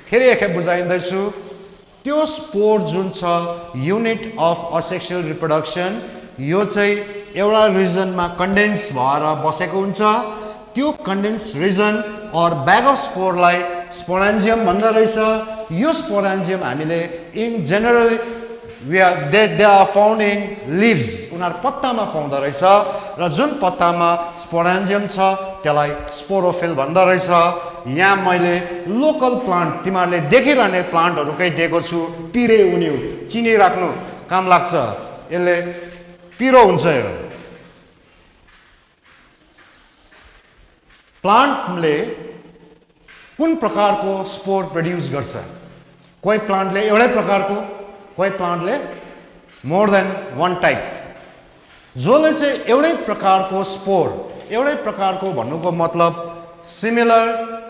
फेरि एकखेप बुझाइँदैछु, त्यो स्पोर जुन छ युनिट अफ असेक्सुअल रिप्रोडक्सन, यो चाहिँ एउटा रिजनमा कन्डेन्स भएर बसेको हुन्छ। त्यो कन्डेन्स रिजन और ब्याग अफ स्पोरलाई स्पोरान्जियम भन्दो रहेछ। यो स्पोरान्जियम हामीले in general they are found in leaves, उनीहरू पत्तामा पाउँदो रहेछ र जुन पत्तामा स्पोरान्जियम छ त्यसलाई स्पोरोफिल भन्दो रहेछ। यहाँ मैले लोकल प्लान्ट, तिमीहरूले देखिरहने प्लान्टहरूकै दिएको छु। पिरे उन्यु चिनिराख्नु काम लाग्छ, यसले पिरो हुन्छ। यो प्लान्टले कुन प्रकारको स्पोर प्रोड्युस गर्छ? कोही प्लान्टले एउटै प्रकारको, कोही प्लान्टले मोर देन वन टाइप। जसले चाहिँ एउटै प्रकारको स्पोर, एउटै प्रकारको भन्नुको मतलब सिमिलर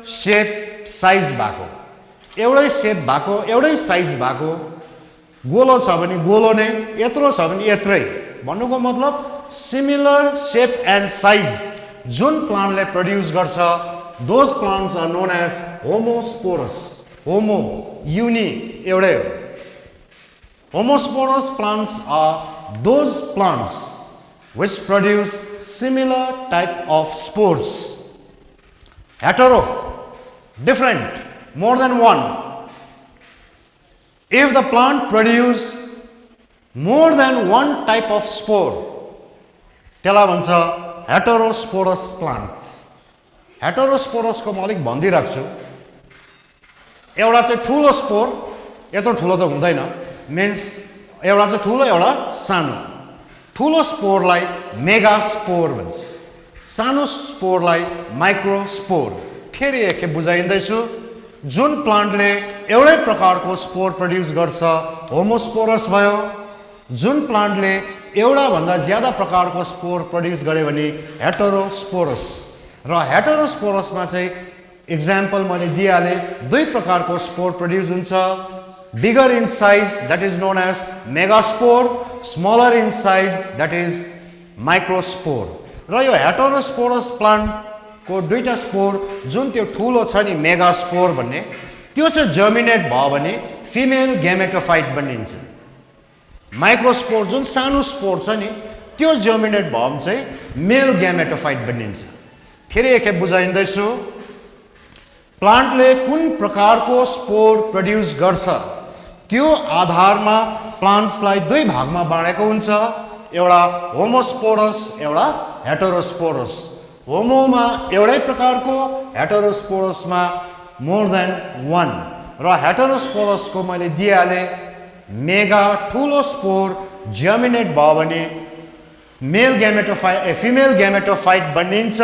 सेप साइज भएको, एउटै सेप भएको, एउटै साइज भएको, गोलो छ भने गोलो नै, यत्रो छ भने यत्रै, भन्नुको मतलब सिमिलर सेप एन्ड साइज जुन प्लान्टले प्रोड्युस गर्छ, those plants are known as homosporous. Homo uni एउटै हो। Homosporous plants are those plants which produce similar type of spores. Hetero, different, more than one. If the plant produce more than one type of spore, त्यसलाई भन्छ heterosporous plant. Heterosporous को म अलिक भनिदिइराख्छु। एउटा चाहिँ ठुलो स्पोर, यत्रो ठुलो त हुँदैन, मिन्स एउटा चाहिँ ठुलो एउटा सानो। ठुलो स्पोरलाई मेगा स्पोर भन्छ, सानो स्पोरलाई माइक्रो स्पोर। फेरि एकखेप बुझाइँदैछु, जुन प्लान्टले एउटै प्रकारको स्पोर प्रोड्युस गर्छ होमोस्पोरस भयो। जुन प्लान्टले एउटा भन्दा ज्यादा प्रकारको स्पोर प्रोड्युस गर्यो भने हेटेरोस्पोरस। र हेटेरोस्पोरसमा चाहिँ एक्जाम्पल मैले दिइहालेँ, दुई प्रकारको स्पोर प्रोड्युस हुन्छ। Bigger in size, that is known as megaspore, smaller in size, that is microspore. र यो हेटेरोस्पोरस प्लान्ट को दुईटा स्पोर, जुन त्यो ठुलो छ नि मेगास्पोर भन्ने, त्यो चाहिँ जर्मिनेट भयो भने फिमेल ग्यामेटोफाइट बनिन्छ। माइक्रोस्पोर जुन सानो स्पोर छ नि, त्यो जर्मिनेट भयो भने चाहिँ मेल ग्यामेटोफाइट बनिन्छ। फेरि एकखेप बुझाइँदैछु, प्लान्टले कुन प्रकारको स्पोर प्रोड्युस गर्छ त्यो आधारमा प्लान्ट्सलाई दुई भागमा बाँडेको हुन्छ। एउटा होमोस्पोरस, एउटा हेटेरोस्पोरस। होमोमा एउटै प्रकारको, हेटेरोस्पोरसमा मोर देन वन। र हेटेरोस्पोरसको मैले दिइहालेँ, मेगा ठुलो स्पोर जर्मिनेट भयो भने मेल ग्यामेटोफाइट फिमेल ग्यामेटोफाइट बनिन्छ।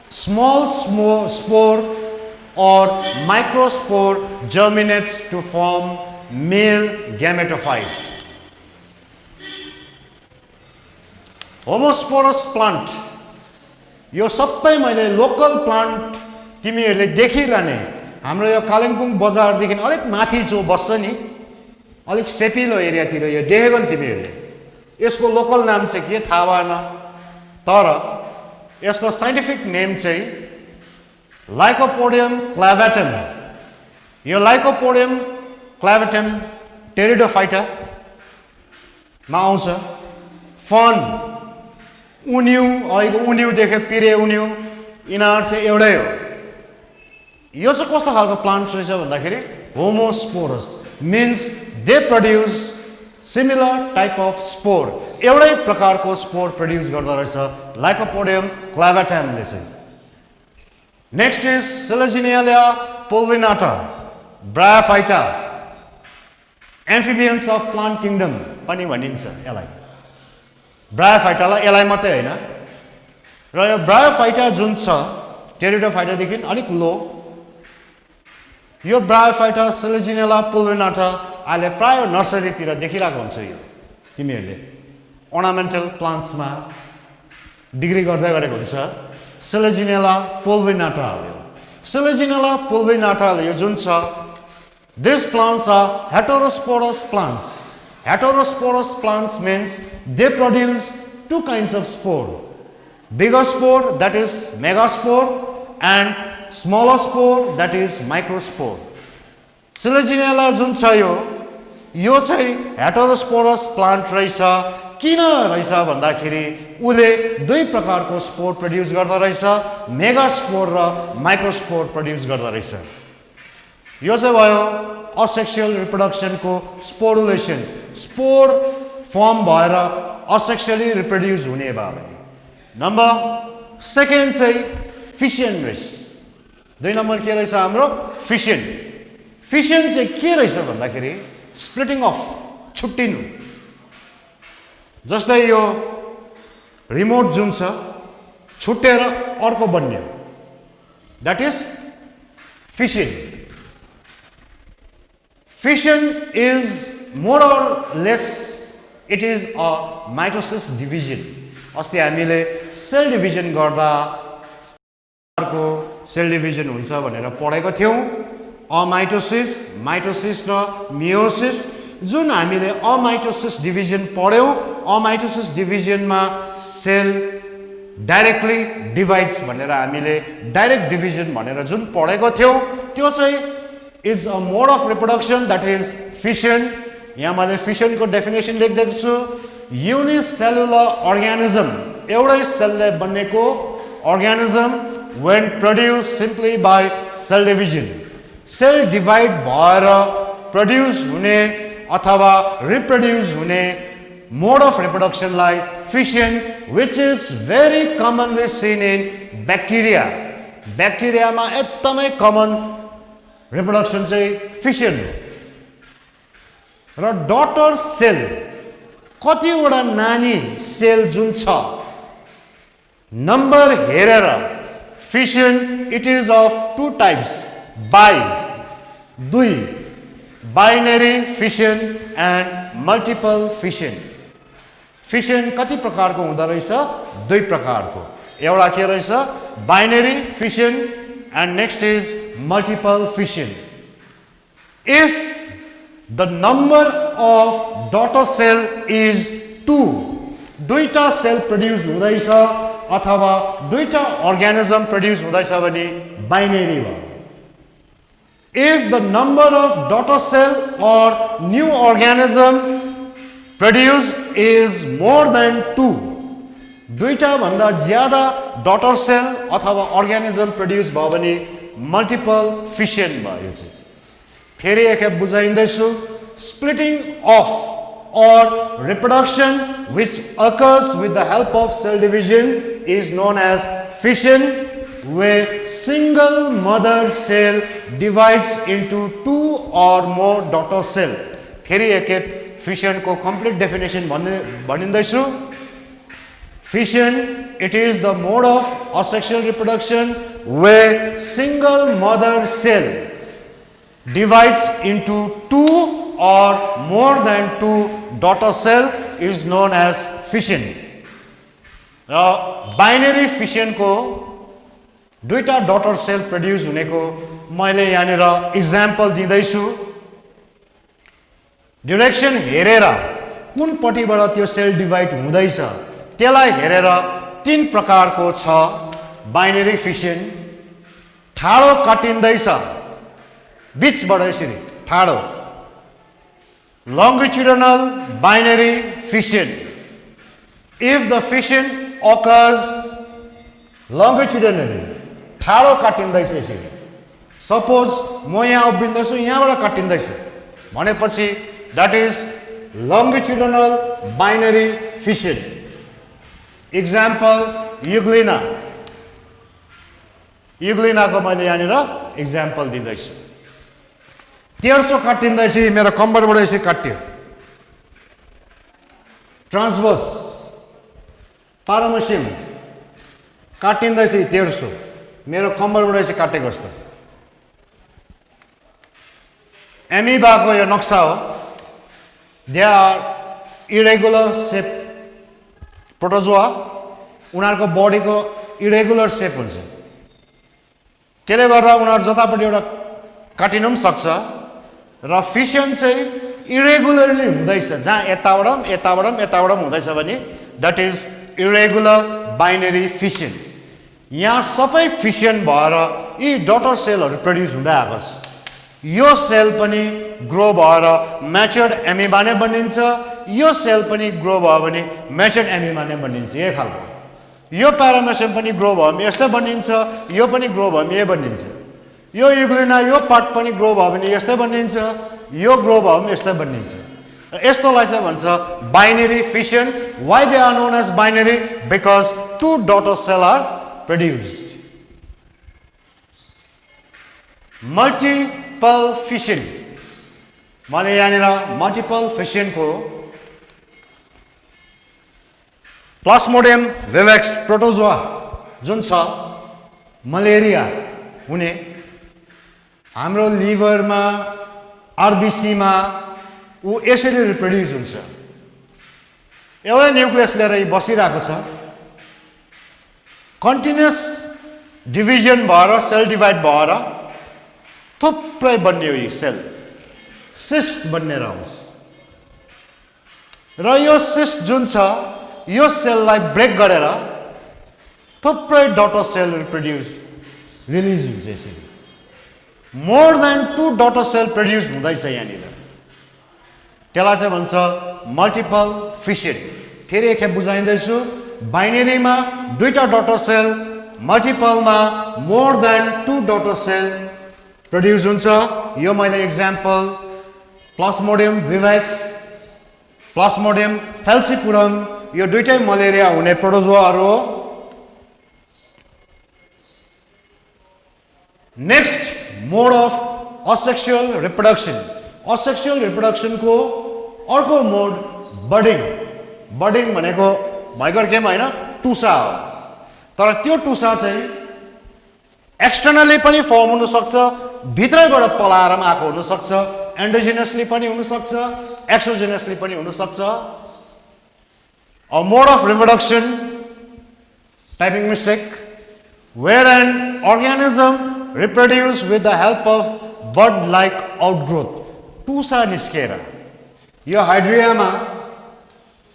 Small spore or microspore germinates to form male gametophyte. Homosporous plant, यो सबै मैले लोकल प्लान्ट तिमीहरूले देखिरहने, हाम्रो यो कालिम्पोङ बजारदेखि अलिक माथि जो बस्छ नि, अलिक सेपिलो एरियातिर यो देखेको नि तिमीहरूले। यसको लोकल नाम चाहिँ के थाहा भएन, तर यसको साइन्टिफिक नेम चाहिँ Lycopodium clavatum. यो Lycopodium clavatum टेरिडोफाइटा मा आउँछ। फन उन्यु, अहिलेको उन्यु देखे पिरे उन्यु, यिनीहरू चाहिँ एउटै हो। यो चाहिँ कस्तो खालको प्लान्ट रहेछ भन्दाखेरि homosporous, means they produce similar type of spore, एउटै प्रकारको स्पोर प्रोड्युस गर्दो रहेछ Lycopodium clavatumले चाहिँ। Next is Selaginella pulvinata, Bryophyta, amphibians of plant kingdom पनि भनिन्छ यसलाई। ब्रायोफाइटालाई यसलाई मात्रै हैन, र यो ब्रायोफाइटा जुन छ टेरिडोफाइटादेखि अलिक लो, यो ब्रायोफाइटा सेलेजिनेला पुल्विनाटा अहिले प्राय नर्सरीतिर देखिरहेको हुन्छ। यो तिमीहरूले अर्नामेन्टल प्लान्ट्समा डिग्री गर्दै गरेको हुन्छ। सेलेजिनेला पुल्विनाटा हो। Selaginella pulvinata यो जुन छ, these plants are heterosporous plants. Heterosporous plants means they produce two kinds of spore. Bigger spore, that is megaspore, and smaller spore, that is microspore. Selaginella जुन छ यो चाहिँ हेटेरोस्पोरस प्लान्ट रहेछ। किन रहेछ भन्दाखेरि उले दुई प्रकारको स्पोर प्रोड्युस गर्दा रहेछ, मेगास्पोर र माइक्रोस्पोर प्रोड्युस गर्दा रहेछ। यो चाहिँ भयो असेक्सुअल रिप्रोडक्सनको स्पोरुलेसन, स्पोर फर्म भएर असेक्सुअली रिप्रोड्युस हुने भयो। नम्बर सेकेन्ड चाहिँ फिसन रहेछ। दुई नम्बर के रहेछ हाम्रो? फिसन। फिसन चाहिँ के रहेछ भन्दाखेरि स्प्लिटिङ अफ, छुट्टिनु। जस्तै यो रिमोट जुन छ छुट्टेर अर्को बन्ने, that is fission. Fission is more or less it is a mitosis division. अस्ति हामीले सेल डिभिजन गर्दा सेल डिभिजन हुन्छ भनेर पढेको थियौं। अमाइटोसिस, माइटोसिस र मियोसिस। जुन हामीले अमाइटोसिस डिभिजन पढ्यौं, अमाइटोसिस डिभिजनमा सेल डाइरेक्टली डिभाइड्स भनेर हामीले डाइरेक्ट डिभिजन भनेर जुन पढेको थियौं, त्यो चाहिँ is a mode of reproduction that is fission. यहाँ मैले फिसनको डेफिनेसन लेख्दैछु छु। युनिसेलुलर अर्गानिजम, एउटै सेलले बनेको organism when produced simply by cell division. Cell divide भएर प्रोड्युस हुने अथवा रिप्रोड्युस हुने मोड अफ रिप्रोडक्सनलाई fission, which is very commonly seen in bacteria. ब्याक्टेरियामा एकदमै कमन रिप्रोडक्सन चाहिँ फिसन हो। र डटर सेल, कतिवटा नानी सेल जुन छ नम्बर हेरेर fission, it is of two types, bi, दुई, binary fission and multiple fission. Fission कति प्रकारको हुँदो रहेछ? दुई प्रकारको। एउटा के रहेछ? Binary fission and next is multiple fission. If the number of daughter cell is 2, दुईटा सेल प्रोड्युस हुँदैछ अथवा दुईटा अर्गानिजम प्रोड्युस हुँदैछ भने बाइनरी भयो। If the number of daughter cell or new organism produced is more than 2, दुईटा भन्दा ज्यादा daughter cell अथवा organism produce भयो भने multiple fission भयो। यो चाहिँ फेरि एकखेप बुझाइन्दैछु। Splitting off or reproduction which occurs with the help of cell division is known as fission, where single mother cell divides into 2 or more daughter cell. फेरि एकखेप फिसन को complete definition भनिन्दैछु। Fission, it is the mode of asexual reproduction where single mother cell divides into 2 or more than 2 daughter cell is known as fission. र binary fission को दुईटा daughter sale produce हुनेको मैले यहाँनिर example दिँदैछु। Direction हेरेर कुन पट्टिबाट त्यो सेल डिभाइड हुँदैछ त्यसलाई हेरेर तीन प्रकारको छ बाइनरी फिसन। ठाडो काटिँदैछ बीचबाट यसरी ठाडो, longitudinal binary fission. If the fission occurs longitudinally, ठाडो काटिँदैछ यसरी, सपोज म यहाँ उभिन्दैछु यहाँबाट काटिँदैछ भनेपछि that is longitudinal binary fission. Example, Euglena. Euglena को मैले यहाँनिर एक्जाम्पल दिँदैछु। तेर्सो काटिँदैछ, मेरो कम्बरबाट यसरी काट्यो। ट्रान्सभर्स पारामेसियम काटिँदैछ तेर्सो, मेरो कम्बरबाट यसरी काटेको जस्तो। एमिबाको यो नक्सा हो। They are irregular shape protozoa, उनीहरूको बडीको इरेगुलर सेप हुन्छ। त्यसले गर्दा उनीहरू जतापट्टि एउटा काटिनु पनि सक्छ र फिसन चाहिँ इरेगुलरली हुँदैछ जहाँ यताबाट हुँदैछ भने that is irregular binary fission यहाँ सबै फिसन भएर यी डटर सेलहरू प्रड्युस हुँदै आएको छ यो सेल पनि ग्रो भएर म्याच्योर्ड एमिबा नै बनिन्छ यो सेल पनि ग्रो भयो भने म्याच्योर्ड एमिबा नै बनिन्छ यही खालको यो प्यारामेसियम पनि ग्रो भयो भने यस्तै बनिन्छ यो पनि ग्रो भयो भने यही बनिन्छ यो युग्लिना यो पार्ट पनि ग्रो भयो भने यस्तै बनिन्छ यो ग्रो भयो भने यस्तै बनिन्छ यस्तोलाई चाहिँ भन्छ binary fission why they are known as binary because two daughter cell are produced multiple fission मैले यहाँनिर मल्टिपल फिसनको प्लास्मोडियम विवेक्स प्रोटोजोआ जुन छ मलेरिया हुने हाम्रो लिभरमा आरबिसीमा ऊ यसरी रिप्रोड्युस हुन्छ एउटै न्युक्लियस लिएर बसिरहेको छ कन्टिन्युस डिभिजन भएर सेल डिभाइड भएर थुप्रै बन्ने हो यो सेल सिस्ट बन्नेर आउँछ र यो सिस्ट जुन छ यो सेललाई ब्रेक गरेर थुप्रै डटर सेल रिलिज हुन्छ यसरी more than 2 daughter cell produce हुँदैछ यहाँनिर त्यसलाई चाहिँ भन्छ मल्टिपल फिसन फेरि एकखेप बुझाइँदैछु बाइनरीमा दुईटा डटर सेल मल्टिपलमा more than 2 daughter cell produce हुन्छ यो मैले example plasmodium vivax plasmodium falciparum यो दुईटै मलेरिया हुने प्रोटोजोआहरू हो next mode of asexual reproduction को अर्को मोड बडिङ भनेको भयङ्कर गेम होइन टुसा हो तर त्यो टुसा चाहिँ एक्सटर्नली पनि फर्म हुन सक्छ भित्रैबाट पलाएर पनि आएको हुन सक्छ एन्डोजिनसली पनि हुन सक्छ एक्सोजिनसली पनि हुन सक्छ a mode of reproduction typing mistake where an organism reproduce with the help of bud like outgrowth टुसा निस्केर यो हाइड्रियामा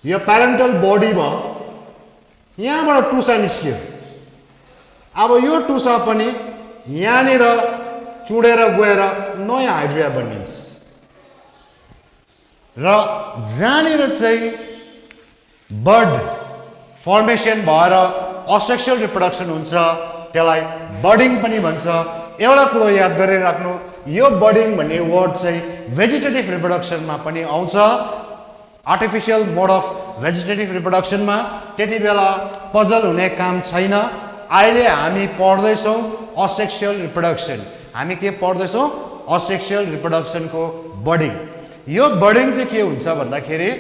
यो प्यारेन्टल बडी भयो यहाँबाट टुसा निस्क्यो अब यो टुसा पनि यहाँनिर चुडेर गएर नयाँ हाइड्रिया बनिन्छ र जहाँनिर चाहिँ बड फर्मेसन भएर असेक्सुअल रिप्रोडक्सन हुन्छ त्यसलाई बडिङ पनि भन्छ एउटा कुरो याद गरिराख्नु यो बडिङ भन्ने वर्ड चाहिँ भेजिटेटिभ रिप्रोडक्सनमा पनि आउँछ आर्टिफिसियल मोड अफ भेजिटेटिभ रिप्रोडक्सनमा त्यति बेला पजल हुने काम छैन अहिले हामी पढ्दैछौँ असेक्सुअल रिप्रोडक्सन हामी के पढ्दैछौँ असेक्सुअल रिप्रोडक्सनको बडिङ यो बडिङ चाहिँ के हुन्छ भन्दाखेरि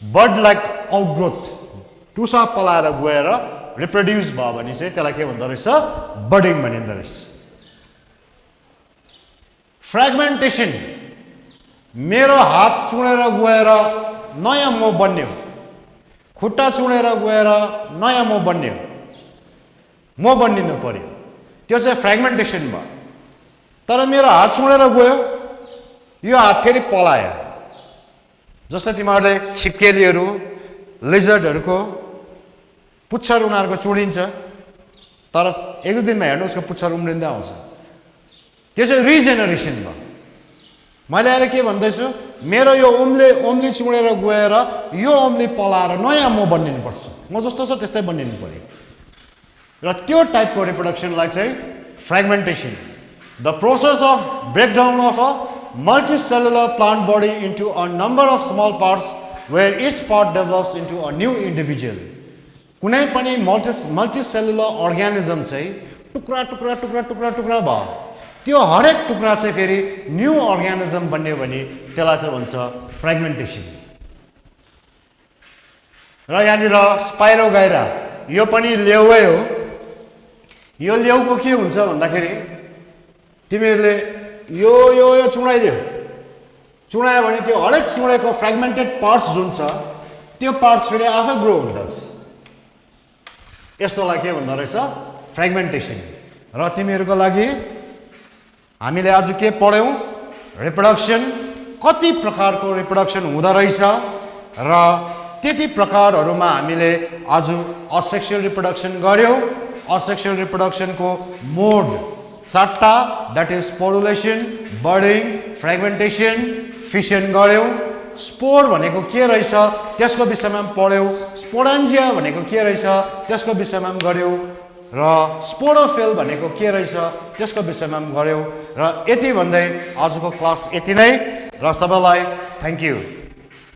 बड लाइक आउटग्रोथ टुसा पलाएर गएर रिप्रोड्युस भयो भने चाहिँ त्यसलाई के भन्दो रहेछ बडिङ भनिँदो रहेछ फ्रेगमेन्टेसन मेरो हात चुडेर गएर नयाँ म बन्यो खुट्टा चुडेर गएर नयाँ म बन्यो म बनिनु पर्यो त्यो चाहिँ फ्रेगमेन्टेसन भयो तर मेरो हात चुडेर गयो यो हात फेरि पलायो जस्तै तिमीहरूले छिप्केलीहरू लिजर्डहरूको पुच्छर उनीहरूको चुडिन्छ तर एक दुई दिनमा हेर्नु उसको पुच्छर उम्रिँदै आउँछ त्यो चाहिँ रिजेनरेसन भयो मैले अहिले के भन्दैछु मेरो यो ओम्ली चुडेर गएर यो ओम्ली पलाएर नयाँ म बनिनुपर्छ म जस्तो छ त्यस्तै बनिनु पर्यो र त्यो टाइपको रिप्रोडक्सनलाई चाहिँ fragmentation the process of breakdown of a multicellular plant body into a number of small parts where each part develops into a new individual कुनै पनि मल्टिसेलुलर अर्गानिजम चाहिँ टुक्रा टुक्रा टुक्रा टुक्रा टुक्रा भयो त्यो हरेक टुक्रा चाहिँ फेरि न्यू अर्गानिजम बन्यो भने त्यसलाई चाहिँ भन्छ फ्रेगमेन्टेसन र यहाँनिर स्पाइरोगाइरा यो पनि लेउै हो यो लेउको के हुन्छ भन्दाखेरि तिमीहरूले यो चुडाइदियो चुडायो भने त्यो हरेक चुडेको फ्रेगमेन्टेड पार्ट्स जुन छ त्यो पार्ट्स फेरि आफै ग्रो हुँदछ यस्तोलाई के भन्दो रहेछ फ्रेगमेन्टेसन र तिमीहरूको लागि हामीले आज के पढ्यौं रिप्रोडक्सन कति प्रकारको रिप्रोडक्सन हुँदो रहेछ र त्यति प्रकारहरुमा हामीले आज असेक्सुअल रिप्रोडक्सन गर्यौं असेक्सुअल रिप्रोडक्सनको मोड 4टा that is sporulation budding fragmentation fission गर्यौं स्पोर भनेको के रहेछ त्यसको विषयमा पढ्यौं स्पोरेन्जिया भनेको के रहेछ त्यसको विषयमा गर्यौं र स्पोरोफिल भनेको के रहेछ त्यसको विषयमा गर्यौं र यति भन्दै आजको क्लास यति नै र सबैलाई थ्यांक यू